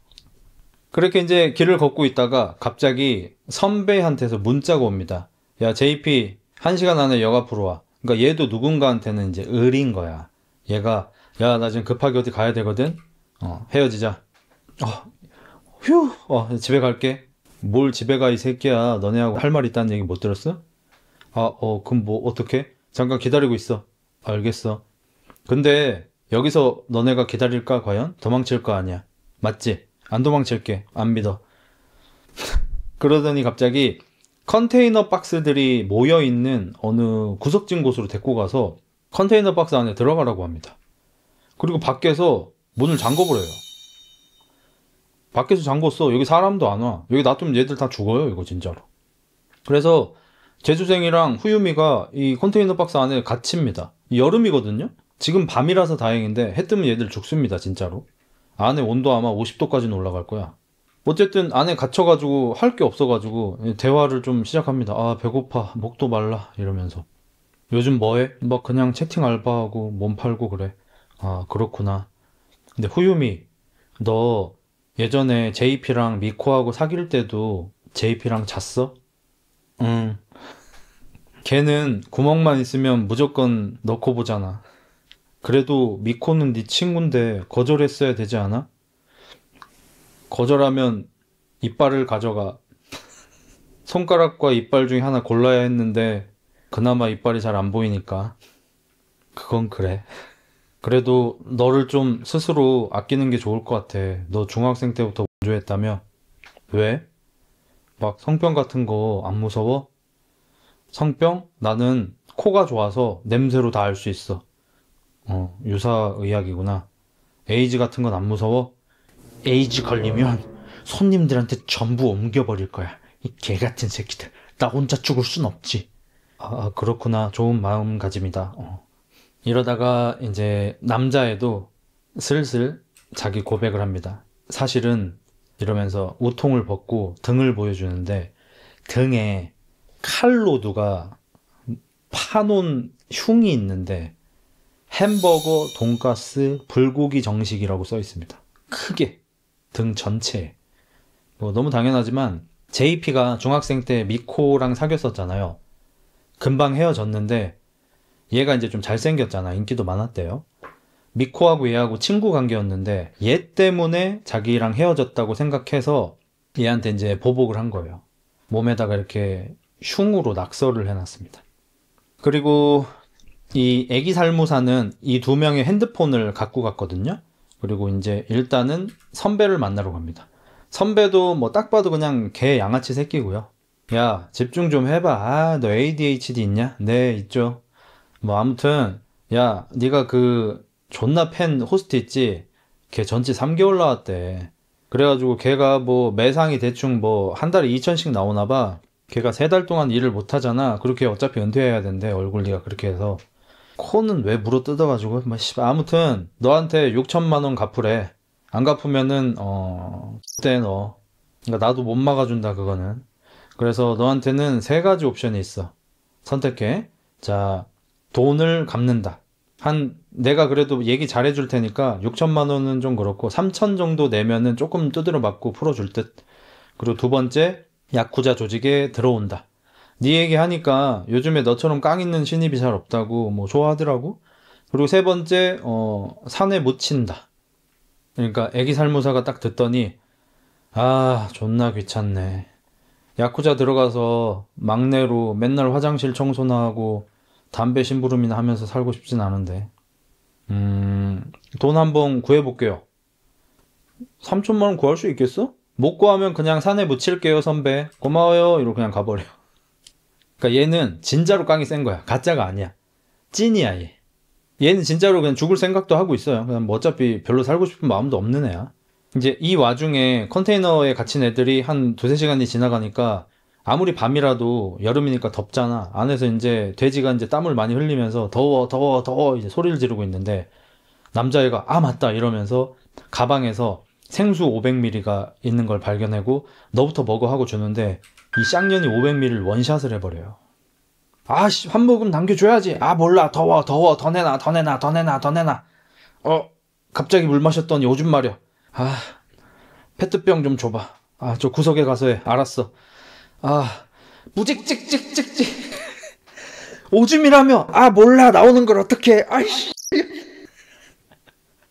그렇게 이제 길을 걷고 있다가 갑자기 선배한테서 문자가 옵니다. 야, JP, 1시간 안에 역 앞으로 와. 그러니까 얘도 누군가한테는 이제 을인 거야. 얘가, 야, 나 지금 급하게 어디 가야 되거든? 헤어지자. 휴, 집에 갈게. 뭘 집에 가, 이 새끼야. 너네하고 할 말 있다는 얘기 못 들었어? 그럼 뭐, 어떡해? 잠깐 기다리고 있어. 알겠어. 근데, 여기서 너네가 기다릴까, 과연? 도망칠 거 아니야. 맞지? 안 도망칠게. 안 믿어. 그러더니 갑자기 컨테이너 박스들이 모여있는 어느 구석진 곳으로 데리고 가서 컨테이너 박스 안에 들어가라고 합니다. 그리고 밖에서 문을 잠궈버려요. 밖에서 잠궜어. 여기 사람도 안 와. 여기 놔두면 얘들 다 죽어요, 이거 진짜로. 그래서 재수생이랑 후유미가 이 컨테이너 박스 안에 갇힙니다. 여름이거든요? 지금 밤이라서 다행인데 해 뜨면 얘들 죽습니다, 진짜로. 안에 온도 아마 50도까지는 올라갈 거야. 어쨌든 안에 갇혀가지고 할 게 없어가지고 대화를 좀 시작합니다. 아, 배고파. 목도 말라. 이러면서. 요즘 뭐해? 막 그냥 채팅 알바하고 몸 팔고 그래. 아, 그렇구나. 근데 후유미, 너 예전에 JP랑 미코하고 사귈 때도 JP랑 잤어? 응. 걔는 구멍만 있으면 무조건 넣고 보잖아. 그래도 미코는 네 친구인데 거절했어야 되지 않아? 거절하면 이빨을 가져가. 손가락과 이빨 중에 하나 골라야 했는데 그나마 이빨이 잘 안 보이니까. 그건 그래. 그래도 너를 좀 스스로 아끼는 게 좋을 것 같아. 너 중학생 때부터 원조했다며? 왜? 막 성병 같은 거 안 무서워? 성병? 나는 코가 좋아서 냄새로 다 알 수 있어. 유사의학이구나. 에이즈 같은 건 안 무서워? 에이즈 걸리면 손님들한테 전부 옮겨버릴 거야. 이 개같은 새끼들. 나 혼자 죽을 순 없지. 아, 그렇구나. 좋은 마음가짐이다. 이러다가 이제 남자애도 슬슬 자기 고백을 합니다. 사실은 이러면서 우통을 벗고 등을 보여주는데 등에 칼로 누가 파놓은 흉이 있는데 햄버거, 돈가스, 불고기 정식이라고 써 있습니다. 크게 등 전체에. 뭐 너무 당연하지만 JP가 중학생 때 미코랑 사귀었었잖아요. 금방 헤어졌는데 얘가 이제 좀 잘생겼잖아. 인기도 많았대요. 미코하고 얘하고 친구 관계였는데 얘 때문에 자기랑 헤어졌다고 생각해서 얘한테 이제 보복을 한 거예요. 몸에다가 이렇게 흉으로 낙서를 해놨습니다. 그리고 이 애기 살무사는 이 두 명의 핸드폰을 갖고 갔거든요. 그리고 이제 일단은 선배를 만나러 갑니다. 선배도 뭐 딱 봐도 그냥 개 양아치 새끼고요. 야, 집중 좀 해봐. 아, 너 ADHD 있냐? 네, 있죠. 뭐 아무튼 야, 네가 그 존나 팬 호스트 있지? 걔 전치 3개월 나왔대. 그래가지고 걔가 뭐 매상이 대충 뭐 한 달에 2천씩 나오나 봐. 걔가 3달 동안 일을 못 하잖아. 그렇게 어차피 은퇴해야 된대. 얼굴 네가 그렇게 해서. 코는 왜 물어 뜯어가지고 뭐 아무튼 너한테 6천만 원 갚으래. 안 갚으면은 그때 너. 그러니까 나도 못 막아준다 그거는. 그래서 너한테는 3가지 옵션이 있어. 선택해. 자, 돈을 갚는다. 내가 그래도 얘기 잘해줄 테니까 6천만 원은 좀 그렇고 3천 정도 내면은 조금 두드려 맞고 풀어줄 듯. 그리고 두 번째, 야쿠자 조직에 들어온다. 네 얘기 하니까 요즘에 너처럼 깡 있는 신입이 잘 없다고 뭐 좋아하더라고. 그리고 세 번째, 산에 묻힌다. 그러니까 애기 살무사가 딱 듣더니 아, 존나 귀찮네. 야쿠자 들어가서 막내로 맨날 화장실 청소나 하고 담배 심부름이나 하면서 살고 싶진 않은데. 돈 한번 구해볼게요. 3천만 원 구할 수 있겠어? 못 구하면 그냥 산에 묻힐게요, 선배. 고마워요. 이러고 그냥 가버려. 그러니까 얘는 진짜로 깡이 센 거야. 가짜가 아니야. 찐이야, 얘. 얘는 진짜로 그냥 죽을 생각도 하고 있어요. 그냥 뭐 어차피 별로 살고 싶은 마음도 없는 애야. 이제 이 와중에 컨테이너에 갇힌 애들이 한 2-3시간이 지나가니까 아무리 밤이라도 여름이니까 덥잖아. 안에서 이제 돼지가 이제 땀을 많이 흘리면서 더워, 더워, 더워 이제 소리를 지르고 있는데 남자애가 아, 맞다 이러면서 가방에서 생수 500ml가 있는 걸 발견하고 너부터 먹어 하고 주는데 이 쌍년이 500ml를 원샷을 해버려요. 아씨, 한 모금 남겨줘야지. 아 몰라, 더워 더 내놔 더 내놔 더 내놔 더 내놔. 갑자기 물 마셨더니 오줌 마려. 아, 페트병 좀 줘봐. 아, 저 구석에 가서 해. 알았어. 아, 무직직직직직. 오줌이라며. 아 몰라, 나오는 걸 어떡해. 아이씨.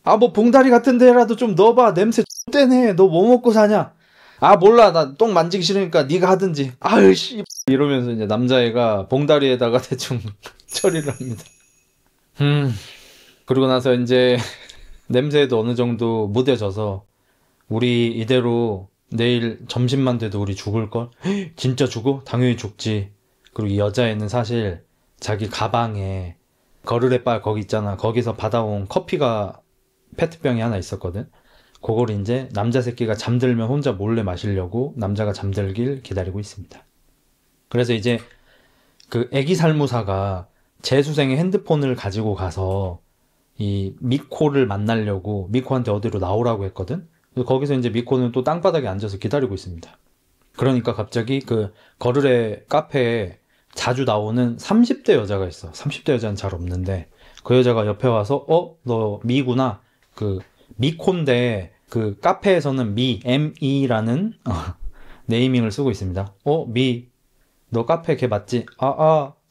아, 뭐 봉다리 같은 데라도 좀 넣어봐. 냄새 X대네. 너 뭐 먹고 사냐? 아 몰라, 나 똥 만지기 싫으니까 네가 하든지. 아이씨. 이러면서 이제 남자애가 봉다리에다가 대충 처리를 합니다. 그러고 나서 이제 냄새에도 어느 정도 무뎌져서 우리 이대로 내일 점심만 돼도 우리 죽을걸? 진짜 죽어? 당연히 죽지. 그리고 이 여자애는 사실 자기 가방에 거르레 바 거기 있잖아. 거기서 받아온 커피가 페트병이 하나 있었거든. 그걸 이제 남자 새끼가 잠들면 혼자 몰래 마시려고 남자가 잠들길 기다리고 있습니다. 그래서 이제 그 애기 살무사가 재수생의 핸드폰을 가지고 가서 이 미코를 만나려고 미코한테 어디로 나오라고 했거든. 그래서 거기서 이제 미코는 또 땅바닥에 앉아서 기다리고 있습니다. 그러니까 갑자기 그 거르레 카페에 자주 나오는 30대 여자가 있어. 30대 여자는 잘 없는데 그 여자가 옆에 와서 너 미구나. 그 미코인데 그 카페에서는 ME라는 네이밍을 쓰고 있습니다. 미, 너 카페 걔 맞지?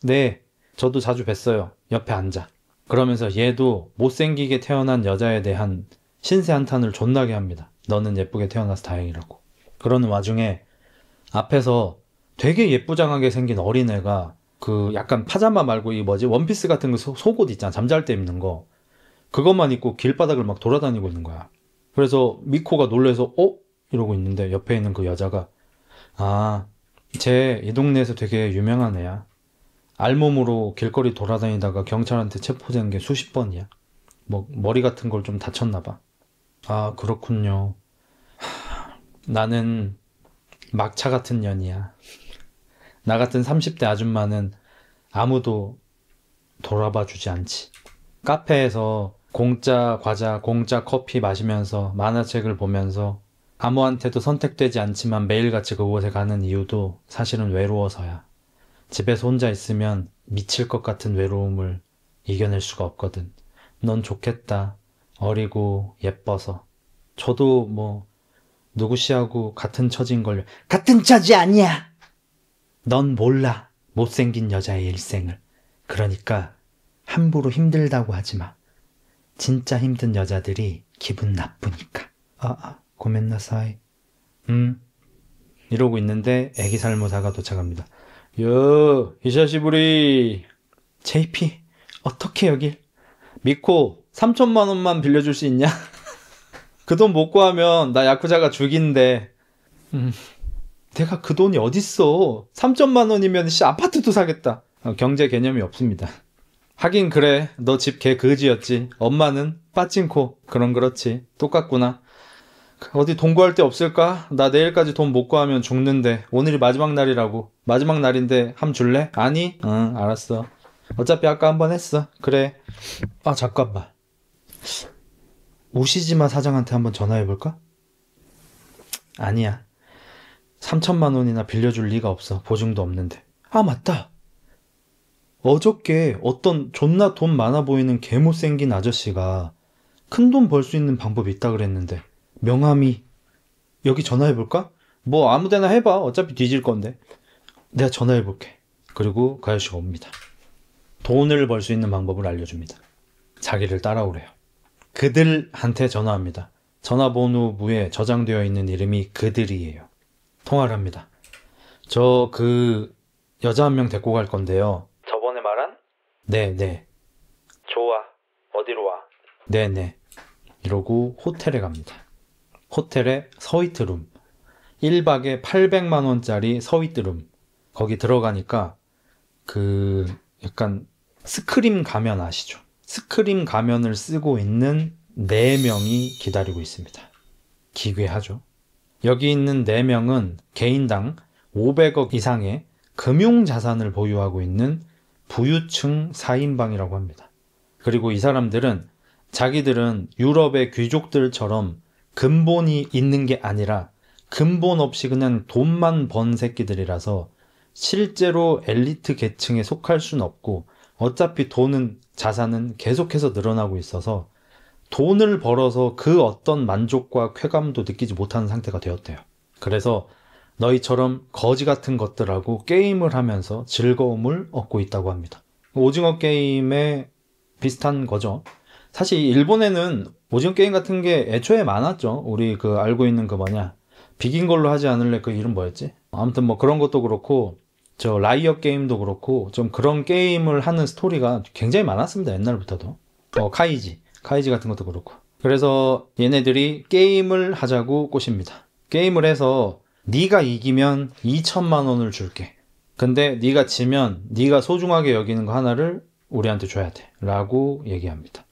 네. 저도 자주 뵀어요. 옆에 앉아. 그러면서 얘도 못생기게 태어난 여자에 대한 신세 한탄을 존나게 합니다. 너는 예쁘게 태어나서 다행이라고. 그러는 와중에 앞에서 되게 예쁘장하게 생긴 어린애가 그 약간 파자마 말고 이 뭐지? 원피스 같은 거 속옷 있잖아. 잠잘 때 입는 거. 그것만 입고 길바닥을 막 돌아다니고 있는 거야. 그래서 미코가 놀래서 이러고 있는데 옆에 있는 그 여자가 쟤 이 동네에서 되게 유명한 애야. 알몸으로 길거리 돌아다니다가 경찰한테 체포된 게 수십 번이야. 뭐 머리 같은 걸 좀 다쳤나 봐. 아, 그렇군요. 나는 막차 같은 년이야. 나 같은 30대 아줌마는 아무도 돌아봐 주지 않지. 카페에서 공짜 과자, 공짜 커피 마시면서 만화책을 보면서 아무한테도 선택되지 않지만 매일같이 그곳에 가는 이유도 사실은 외로워서야. 집에서 혼자 있으면 미칠 것 같은 외로움을 이겨낼 수가 없거든. 넌 좋겠다. 어리고 예뻐서. 저도 뭐 누구씨하고 같은 처지인걸요. 같은 처지 아니야. 넌 몰라. 못생긴 여자의 일생을. 그러니까 함부로 힘들다고 하지 마. 진짜 힘든 여자들이 기분 나쁘니까. 고멘나사이. 이러고 있는데 애기 살모사가 도착합니다. 히샤시부리. JP, 어떻게 여길? 미코, 3천만 원만 빌려줄 수 있냐? 그 돈 못 구하면 나 야쿠자가 죽인대. 내가 그 돈이 어딨어. 3천만 원이면 아파트도 사겠다. 경제 개념이 없습니다. 하긴 그래, 너 집 개 그지였지. 엄마는 빠찡코. 그럼 그렇지. 똑같구나. 어디 돈 구할 데 없을까? 나 내일까지 돈 못 구하면 죽는데. 오늘이 마지막 날이라고. 마지막 날인데 함 줄래? 아니? 응, 알았어. 어차피 아까 한번 했어. 그래. 잠깐만. 우시지마 사장한테 한번 전화해볼까? 아니야. 3천만 원이나 빌려줄 리가 없어. 보증도 없는데. 맞다. 어저께 어떤 존나 돈 많아 보이는 개못생긴 아저씨가 큰 돈 벌 수 있는 방법이 있다 그랬는데 명함이. 여기 전화해볼까? 뭐 아무데나 해봐. 어차피 뒤질 건데. 내가 전화해볼게. 그리고 그 아저씨가 옵니다. 돈을 벌 수 있는 방법을 알려줍니다. 자기를 따라오래요. 그들한테 전화합니다. 전화번호부에 저장되어 있는 이름이 그들이에요. 통화를 합니다. 저 그 여자 한 명 데리고 갈 건데요. 저번에 말한? 네. 좋아. 어디로 와? 네네. 이러고 호텔에 갑니다. 호텔에 서위트룸. 1박에 800만 원짜리 서위트룸. 거기 들어가니까 그 약간 스크림 가면 아시죠? 스크림 가면을 쓰고 있는 4명이 기다리고 있습니다. 기괴하죠? 여기 있는 4명은 개인당 500억 이상의 금융자산을 보유하고 있는 부유층 4인방이라고 합니다. 그리고 이 사람들은 자기들은 유럽의 귀족들처럼 근본이 있는 게 아니라 근본 없이 그냥 돈만 번 새끼들이라서 실제로 엘리트 계층에 속할 수는 없고 어차피 돈은 자산은 계속해서 늘어나고 있어서 돈을 벌어서 그 어떤 만족과 쾌감도 느끼지 못하는 상태가 되었대요. 그래서 너희처럼 거지 같은 것들하고 게임을 하면서 즐거움을 얻고 있다고 합니다. 오징어 게임에 비슷한 거죠. 사실 일본에는 오징어 게임 같은 게 애초에 많았죠. 우리 그 알고 있는 그 비긴 걸로 하지 않을래, 그 이름 뭐였지? 아무튼 뭐 그런 것도 그렇고 저 라이엇 게임도 그렇고 좀 그런 게임을 하는 스토리가 굉장히 많았습니다. 옛날부터도. 카이지 같은 것도 그렇고. 그래서 얘네들이 게임을 하자고 꼬십니다. 게임을 해서 네가 이기면 2천만 원을 줄게. 근데 네가 지면 네가 소중하게 여기는 거 하나를 우리한테 줘야 돼 라고 얘기합니다.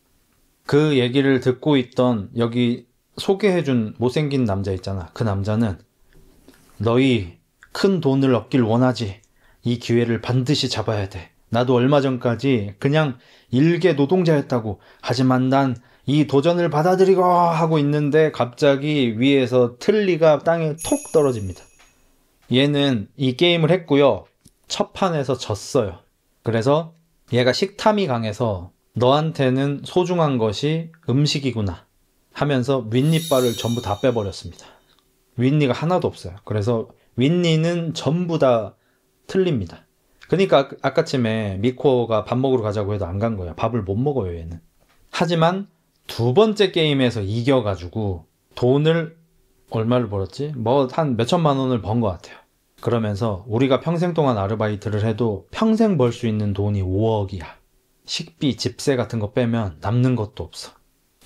그 얘기를 듣고 있던 여기 소개해준 못생긴 남자 있잖아. 그 남자는 너희 큰 돈을 얻길 원하지. 이 기회를 반드시 잡아야 돼. 나도 얼마 전까지 그냥 일개 노동자였다고. 하지만 난 이 도전을 받아들이고 하고 있는데 갑자기 위에서 틀니가 땅에 톡 떨어집니다. 얘는 이 게임을 했고요. 첫 판에서 졌어요. 그래서 얘가 식탐이 강해서 너한테는 소중한 것이 음식이구나 하면서 윗니빨을 전부 다 빼버렸습니다. 윗니가 하나도 없어요. 그래서 윗니는 전부 다 틀립니다. 그러니까 아까쯤에 미코가 밥 먹으러 가자고 해도 안 간 거야. 밥을 못 먹어요, 얘는. 하지만 두 번째 게임에서 이겨가지고 돈을 얼마를 벌었지? 한 몇천만 원을 번 것 같아요. 그러면서 우리가 평생 동안 아르바이트를 해도 평생 벌 수 있는 돈이 5억이야. 식비, 집세 같은 거 빼면 남는 것도 없어.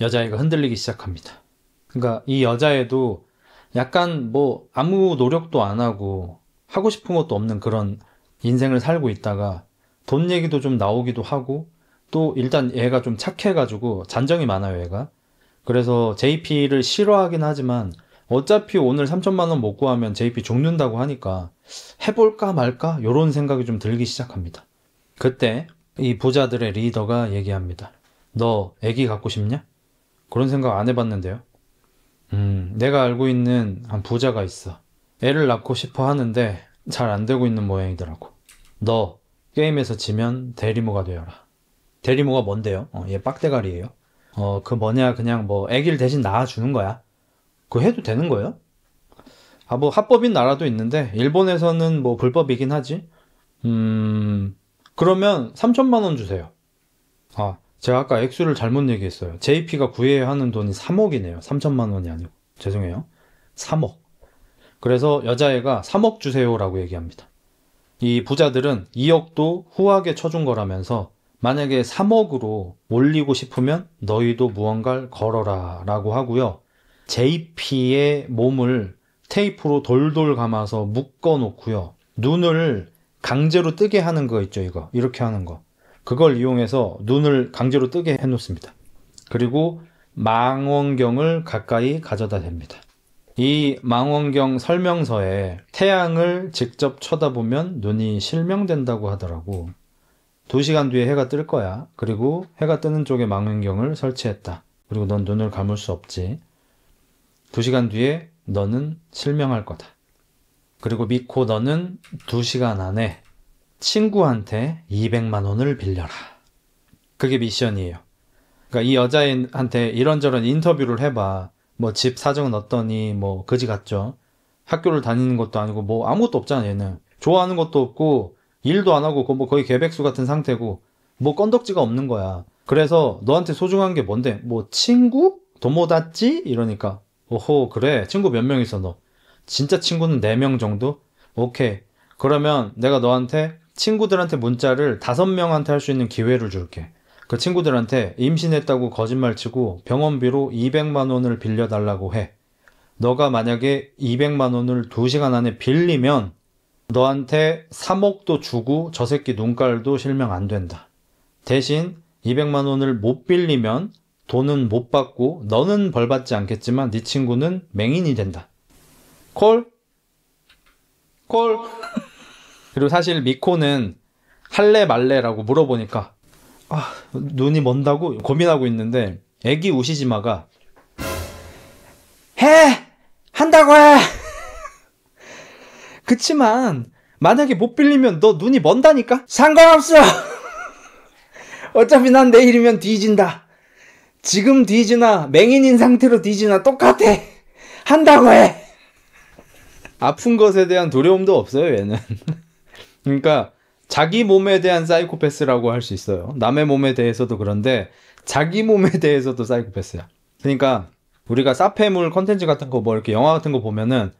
여자애가 흔들리기 시작합니다. 그러니까 이 여자애도 약간 아무 노력도 안 하고 하고 싶은 것도 없는 그런 인생을 살고 있다가 돈 얘기도 좀 나오기도 하고 또 일단 얘가 좀 착해가지고 잔정이 많아요, 얘가. 그래서 JP를 싫어하긴 하지만 어차피 오늘 3천만 원 못 구하면 JP 죽는다고 하니까 해볼까 말까 이런 생각이 좀 들기 시작합니다. 그때 이 부자들의 리더가 얘기합니다. 너 애기 갖고 싶냐? 그런 생각 안 해봤는데요. 내가 알고 있는 한 부자가 있어. 애를 낳고 싶어 하는데 잘 안 되고 있는 모양이더라고. 너 게임에서 지면 대리모가 되어라. 대리모가 뭔데요? 얘 빡대가리예요. 그냥 애기를 대신 낳아주는 거야. 그거 해도 되는 거예요? 합법인 나라도 있는데 일본에서는 불법이긴 하지. 그러면 3천만 원 주세요. 제가 아까 액수를 잘못 얘기했어요. JP가 구해야 하는 돈이 3억이네요. 3천만 원이 아니고. 죄송해요. 3억. 그래서 여자애가 3억 주세요라고 얘기합니다. 이 부자들은 2억도 후하게 쳐준 거라면서 만약에 3억으로 올리고 싶으면 너희도 무언가를 걸어라 라고 하고요. JP의 몸을 테이프로 돌돌 감아서 묶어 놓고요. 눈을 강제로 뜨게 하는 거 있죠, 이거. 이렇게 하는 거. 그걸 이용해서 눈을 강제로 뜨게 해놓습니다. 그리고 망원경을 가까이 가져다 댑니다. 이 망원경 설명서에 태양을 직접 쳐다보면 눈이 실명된다고 하더라고. 2시간 뒤에 해가 뜰 거야. 그리고 해가 뜨는 쪽에 망원경을 설치했다. 그리고 넌 눈을 감을 수 없지. 2시간 뒤에 너는 실명할 거다. 그리고 미코 너는 2시간 안에 친구한테 200만 원을 빌려라. 그게 미션이에요. 그러니까 이 여자애한테 이런저런 인터뷰를 해봐. 집 사정은 어떠니? 그지 같죠. 학교를 다니는 것도 아니고 아무것도 없잖아, 얘는. 좋아하는 것도 없고 일도 안 하고 거의 개백수 같은 상태고 건덕지가 없는 거야. 그래서 너한테 소중한 게 뭔데? 친구? 도모다치? 이러니까 오호, 그래. 친구 몇 명 있어, 너? 진짜 친구는 4명 정도? 오케이. 그러면 내가 너한테 친구들한테 문자를 5명한테 할 수 있는 기회를 줄게. 그 친구들한테 임신했다고 거짓말치고 병원비로 200만 원을 빌려달라고 해. 너가 만약에 200만 원을 2시간 안에 빌리면 너한테 3억도 주고 저 새끼 눈깔도 실명 안 된다. 대신 200만 원을 못 빌리면 돈은 못 받고 너는 벌 받지 않겠지만 네 친구는 맹인이 된다. 콜? 그리고 사실 미코는 할래 말래라고 물어보니까 눈이 먼다고 고민하고 있는데 애기 우시지마가 해! 한다고 해! 그치만 만약에 못 빌리면 너 눈이 먼다니까? 상관없어! 어차피 난 내일이면 뒤진다. 지금 뒤지나 맹인인 상태로 뒤지나 똑같아. 한다고 해! 아픈 것에 대한 두려움도 없어요, 얘는. 그러니까 자기 몸에 대한 사이코패스라고 할 수 있어요. 남의 몸에 대해서도 그런데 자기 몸에 대해서도 사이코패스야. 그러니까 우리가 사페물 컨텐츠 같은 거 뭐 이렇게 영화 같은 거 보면은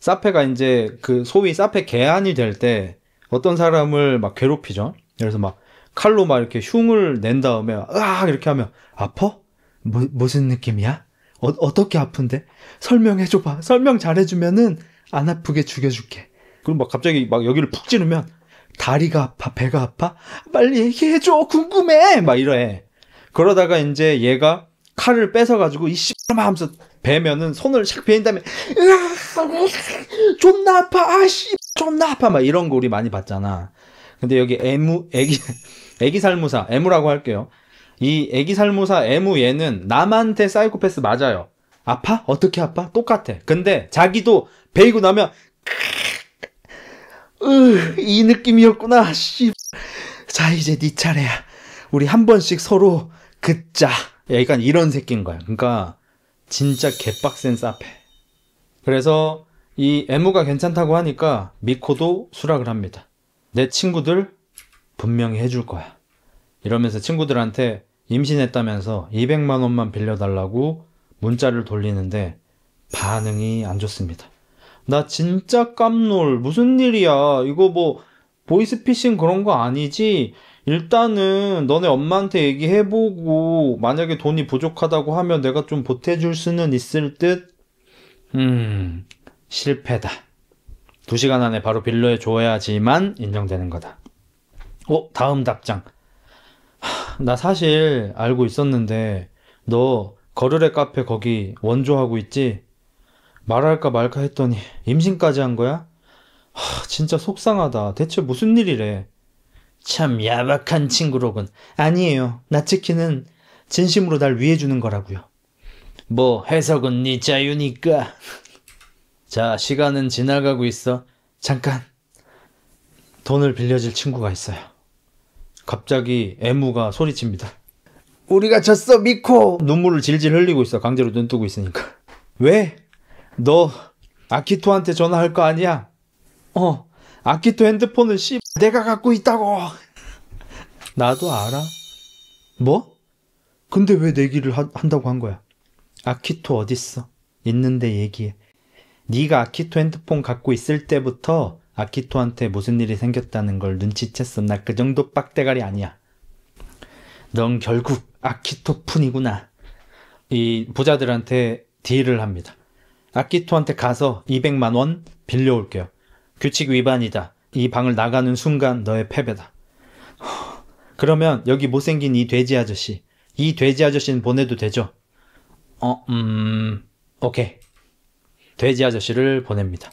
사페가 이제 그 소위 사페 개안이 될 때 어떤 사람을 막 괴롭히죠. 그래서 막 칼로 막 이렇게 흉을 낸 다음에 으악 이렇게 하면 아파? 무슨 느낌이야? 어떻게 아픈데? 설명해줘봐. 설명 잘해주면은 안 아프게 죽여줄게. 그럼 막 갑자기 막 여기를 푹 찌르면 다리가 아파? 배가 아파? 빨리 얘기해줘. 궁금해. 막 이래. 그러다가 이제 얘가 칼을 뺏어가지고 이 씨발 하면서 베면은 손을 샥 베인 다음에 존나 아파. 아씨 존나 아파. 막 이런 거 우리 많이 봤잖아. 근데 여기 애기 살무사 애무라고 할게요. 이 애기 살무사 애무 얘는 남한테 사이코패스 맞아요. 아파? 어떻게 아파? 똑같아. 근데 자기도 베이고 나면 이 느낌이었구나. 씨. 자 이제 네 차례야. 우리 한 번씩 서로 긋자. 약간 이런 새끼인 거야. 그러니까 진짜 개빡센 사페. 그래서 이 애무가 괜찮다고 하니까 미코도 수락을 합니다. 내 친구들 분명히 해줄 거야. 이러면서 친구들한테 임신했다면서 200만 원만 빌려달라고 문자를 돌리는데 반응이 안 좋습니다. 나 진짜 깜놀. 무슨 일이야. 이거 뭐 보이스피싱 그런 거 아니지? 일단은 너네 엄마한테 얘기해보고 만약에 돈이 부족하다고 하면 내가 좀 보태줄 수는 있을 듯? 실패다. 2시간 안에 바로 빌려줘야지만 인정되는 거다. 다음 답장. 나 사실 알고 있었는데 너 거르레 카페 거기 원조하고 있지? 말할까 말까 했더니 임신까지 한 거야? 진짜 속상하다. 대체 무슨 일이래? 참 야박한 친구로군. 아니에요. 나츠키는 진심으로 날 위해주는 거라고요. 뭐 해석은 네 자유니까. 자, 시간은 지나가고 있어. 잠깐. 돈을 빌려줄 친구가 있어요. 갑자기 애무가 소리칩니다. 우리가 졌어, 미코! 눈물을 질질 흘리고 있어. 강제로 눈 뜨고 있으니까. 왜? 너 아키토한테 전화할 거 아니야? 아키토 핸드폰은 내가 갖고 있다고. 나도 알아. 뭐? 근데 왜 내기를 한다고 한 거야? 아키토 어딨어? 있는데 얘기해. 네가 아키토 핸드폰 갖고 있을 때부터 아키토한테 무슨 일이 생겼다는 걸 눈치챘어. 나 그 정도 빡대가리 아니야. 넌 결국 아키토 푼이구나. 이 부자들한테 딜을 합니다. 아키토한테 가서 200만 원 빌려올게요. 규칙 위반이다. 이 방을 나가는 순간 너의 패배다. 그러면 여기 못생긴 이 돼지 아저씨. 이 돼지 아저씨는 보내도 되죠? 오케이. 돼지 아저씨를 보냅니다.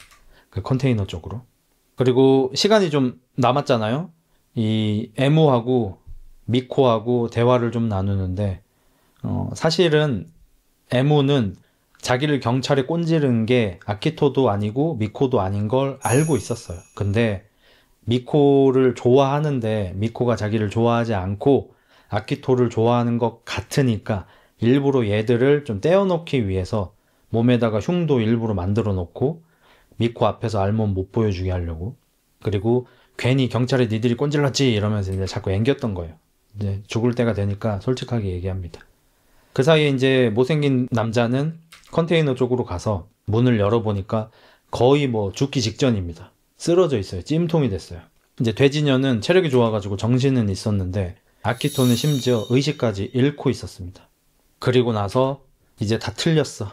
그 컨테이너 쪽으로. 그리고 시간이 좀 남았잖아요. 이 애무하고 미코하고 대화를 좀 나누는데 사실은 애무는 자기를 경찰에 꼰지른 게 아키토도 아니고 미코도 아닌 걸 알고 있었어요. 근데 미코를 좋아하는데 미코가 자기를 좋아하지 않고 아키토를 좋아하는 것 같으니까 일부러 얘들을 좀 떼어놓기 위해서 몸에다가 흉도 일부러 만들어 놓고 미코 앞에서 알몸 못 보여주게 하려고. 그리고 괜히 경찰에 니들이 꼰질렀지 이러면서 이제 자꾸 앵겼던 거예요. 이제 죽을 때가 되니까 솔직하게 얘기합니다. 그 사이에 이제 못생긴 남자는 컨테이너 쪽으로 가서 문을 열어보니까 거의 뭐 죽기 직전입니다. 쓰러져 있어요. 찜통이 됐어요. 이제 돼지녀는 체력이 좋아가지고 정신은 있었는데 아키토는 심지어 의식까지 잃고 있었습니다. 그리고 나서 이제 다 틀렸어.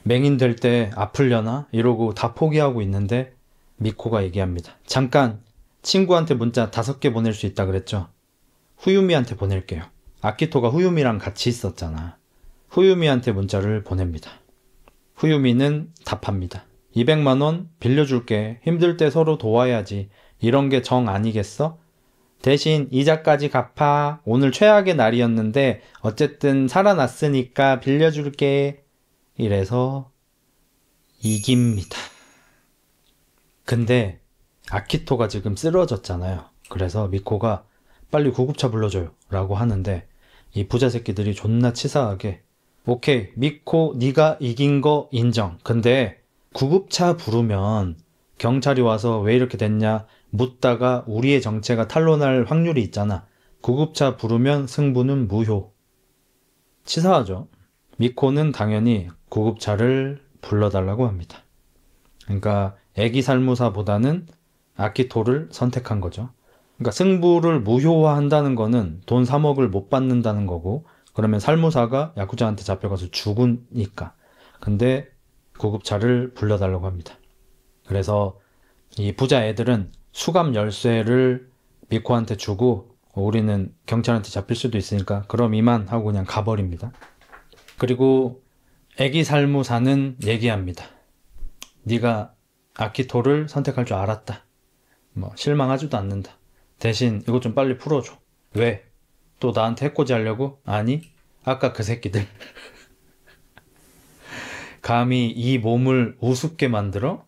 맹인 될 때 아플려나? 이러고 다 포기하고 있는데 미코가 얘기합니다. 잠깐 친구한테 문자 5개 보낼 수 있다 그랬죠? 후유미한테 보낼게요. 아키토가 후유미랑 같이 있었잖아. 후유미한테 문자를 보냅니다. 후유미는 답합니다. 200만 원 빌려줄게. 힘들 때 서로 도와야지. 이런 게 정 아니겠어? 대신 이자까지 갚아. 오늘 최악의 날이었는데 어쨌든 살아났으니까 빌려줄게. 이래서 이깁니다. 근데 아키토가 지금 쓰러졌잖아요. 그래서 미코가 빨리 구급차 불러줘요 라고 하는데 이 부자 새끼들이 존나 치사하게 오케이 미코 네가 이긴 거 인정. 근데 구급차 부르면 경찰이 와서 왜 이렇게 됐냐 묻다가 우리의 정체가 탄로날 확률이 있잖아. 구급차 부르면 승부는 무효. 치사하죠. 미코는 당연히 구급차를 불러달라고 합니다. 그러니까 애기 살무사보다는 아키토를 선택한 거죠. 그러니까 승부를 무효화한다는 거는 돈 3억을 못 받는다는 거고 그러면 살무사가 야쿠자한테 잡혀가서 죽으니까. 근데 구급차를 불러달라고 합니다. 그래서 이 부자 애들은 수갑 열쇠를 미코한테 주고 우리는 경찰한테 잡힐 수도 있으니까 그럼 이만 하고 그냥 가버립니다. 그리고 애기 살무사는 얘기합니다. 네가 아키토를 선택할 줄 알았다. 뭐 실망하지도 않는다. 대신 이것 좀 빨리 풀어줘. 왜? 또 나한테 해코지 하려고? 아니, 아까 그 새끼들. 감히 이 몸을 우습게 만들어?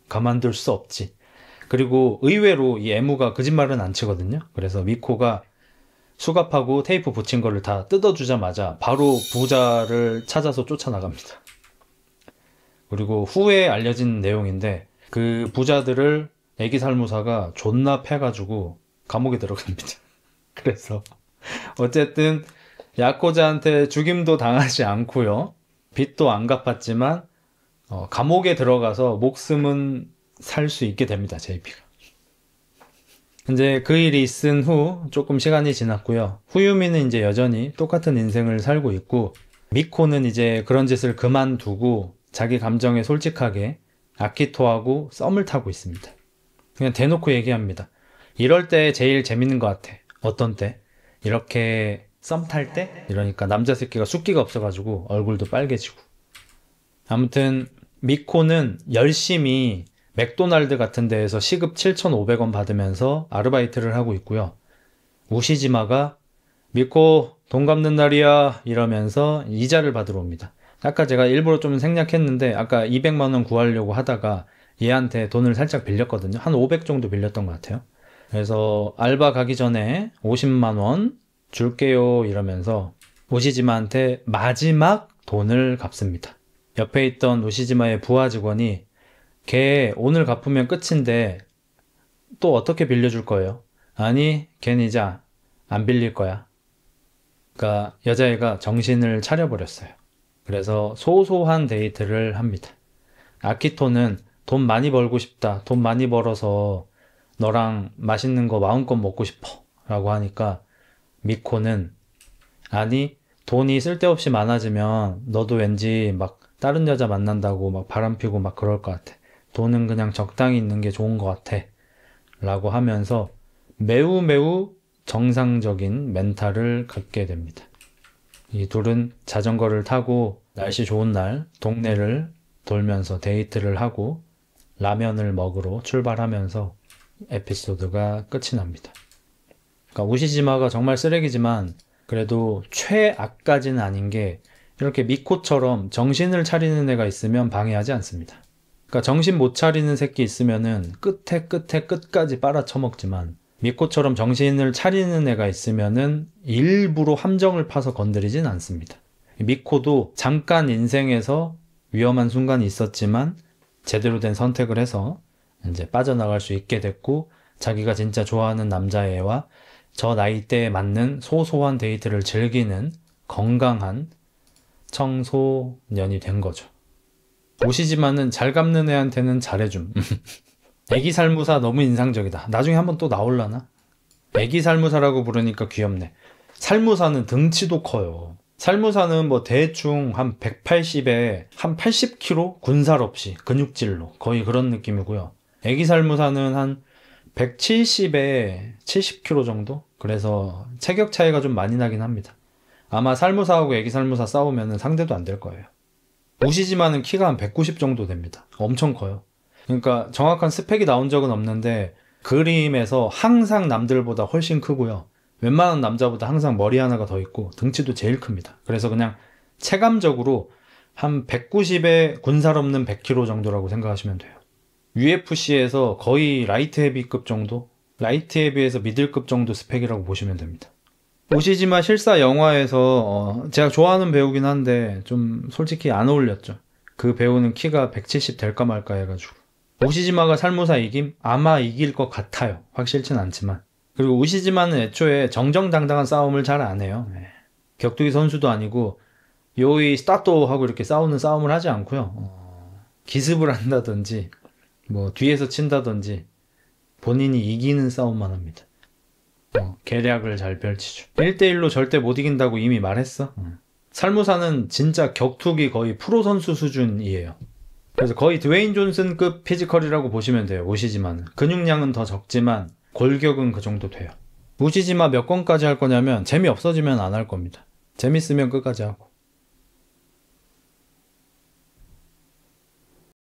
가만둘 수 없지. 그리고 의외로 이 애무가 거짓말은 안 치거든요. 그래서 미코가 수갑하고 테이프 붙인 거를 다 뜯어주자마자 바로 부자를 찾아서 쫓아나갑니다. 그리고 후에 알려진 내용인데 그 부자들을 애기 살무사가 존나 패가지고 감옥에 들어갑니다. 그래서 어쨌든 야쿠자한테 죽임도 당하지 않고요. 빚도 안 갚았지만 감옥에 들어가서 목숨은 살 수 있게 됩니다. JP가. 이제 그 일이 있은 후 조금 시간이 지났고요. 후유미는 이제 여전히 똑같은 인생을 살고 있고 미코는 이제 그런 짓을 그만두고 자기 감정에 솔직하게 아키토하고 썸을 타고 있습니다. 그냥 대놓고 얘기합니다. 이럴 때 제일 재밌는 것 같아. 어떤 때? 이렇게 썸 탈 때? 이러니까 남자 새끼가 숫기가 없어가지고 얼굴도 빨개지고. 아무튼 미코는 열심히 맥도날드 같은 데에서 시급 7,500원 받으면서 아르바이트를 하고 있고요. 우시지마가 미코 돈 갚는 날이야 이러면서 이자를 받으러 옵니다. 아까 제가 일부러 좀 생략했는데 아까 200만 원 구하려고 하다가 얘한테 돈을 살짝 빌렸거든요. 한 500 정도 빌렸던 것 같아요. 그래서 알바 가기 전에 50만 원 줄게요 이러면서 우시지마한테 마지막 돈을 갚습니다. 옆에 있던 우시지마의 부하 직원이 걔 오늘 갚으면 끝인데 또 어떻게 빌려줄 거예요? 아니 걘 이제 안 빌릴 거야. 그러니까 여자애가 정신을 차려버렸어요. 그래서 소소한 데이트를 합니다. 아키토는 돈 많이 벌고 싶다. 돈 많이 벌어서 너랑 맛있는 거 마음껏 먹고 싶어 라고 하니까 미코는 아니 돈이 쓸데없이 많아지면 너도 왠지 막 다른 여자 만난다고 막 바람피고 막 그럴 것 같아. 돈은 그냥 적당히 있는 게 좋은 것 같아 라고 하면서 매우 정상적인 멘탈을 갖게 됩니다. 이 둘은 자전거를 타고 날씨 좋은 날 동네를 돌면서 데이트를 하고 라면을 먹으러 출발하면서 에피소드가 끝이 납니다. 그러니까 우시지마가 정말 쓰레기지만 그래도 최악까지는 아닌 게 이렇게 미코처럼 정신을 차리는 애가 있으면 방해하지 않습니다. 그러니까 정신 못 차리는 새끼 있으면은 끝까지 빨아쳐먹지만 미코처럼 정신을 차리는 애가 있으면은 일부러 함정을 파서 건드리진 않습니다. 미코도 잠깐 인생에서 위험한 순간이 있었지만 제대로 된 선택을 해서 이제 빠져나갈 수 있게 됐고 자기가 진짜 좋아하는 남자애와 저 나이대에 맞는 소소한 데이트를 즐기는 건강한 청소년이 된 거죠. 오시지만은 잘 갚는 애한테는 잘해줌. 애기 살무사 너무 인상적이다. 나중에 한번 또 나올라나? 애기 살무사라고 부르니까 귀엽네. 살무사는 등치도 커요. 살무사는 뭐 대충 한 180에 한 80kg 군살 없이 근육질로 거의 그런 느낌이고요. 애기 살무사는 한 170에 70kg 정도? 그래서 체격 차이가 좀 많이 나긴 합니다. 아마 살무사하고 애기 살무사 싸우면 상대도 안 될 거예요. 우시지마는 키가 한 190 정도 됩니다. 엄청 커요. 그러니까 정확한 스펙이 나온 적은 없는데 그림에서 항상 남들보다 훨씬 크고요. 웬만한 남자보다 항상 머리 하나가 더 있고 등치도 제일 큽니다. 그래서 그냥 체감적으로 한 190에 군살 없는 100kg 정도라고 생각하시면 돼요. UFC에서 거의 라이트 헤비급 정도? 라이트 헤비에서 미들급 정도 스펙이라고 보시면 됩니다. 오시지마 실사 영화에서 제가 좋아하는 배우긴 한데 좀 솔직히 안 어울렸죠. 그 배우는 키가 170 될까 말까 해가지고. 오시지마가 살무사 이김? 아마 이길 것 같아요. 확실진 않지만. 그리고 오시지마는 애초에 정정당당한 싸움을 잘 안 해요. 격투기 선수도 아니고 요이 스타토 하고 이렇게 싸우는 싸움을 하지 않고요. 기습을 한다든지 뭐 뒤에서 친다든지 본인이 이기는 싸움만 합니다. 계략을 잘 펼치죠. 1대1로 절대 못 이긴다고 이미 말했어. 살무사는 진짜 격투기 거의 프로 선수 수준이에요. 그래서 거의 드웨인 존슨급 피지컬이라고 보시면 돼요. 오시지마는. 근육량은 더 적지만 골격은 그 정도 돼요. 오시지마 몇 권까지 할 거냐면 재미없어지면 안 할 겁니다. 재밌으면 끝까지 하고.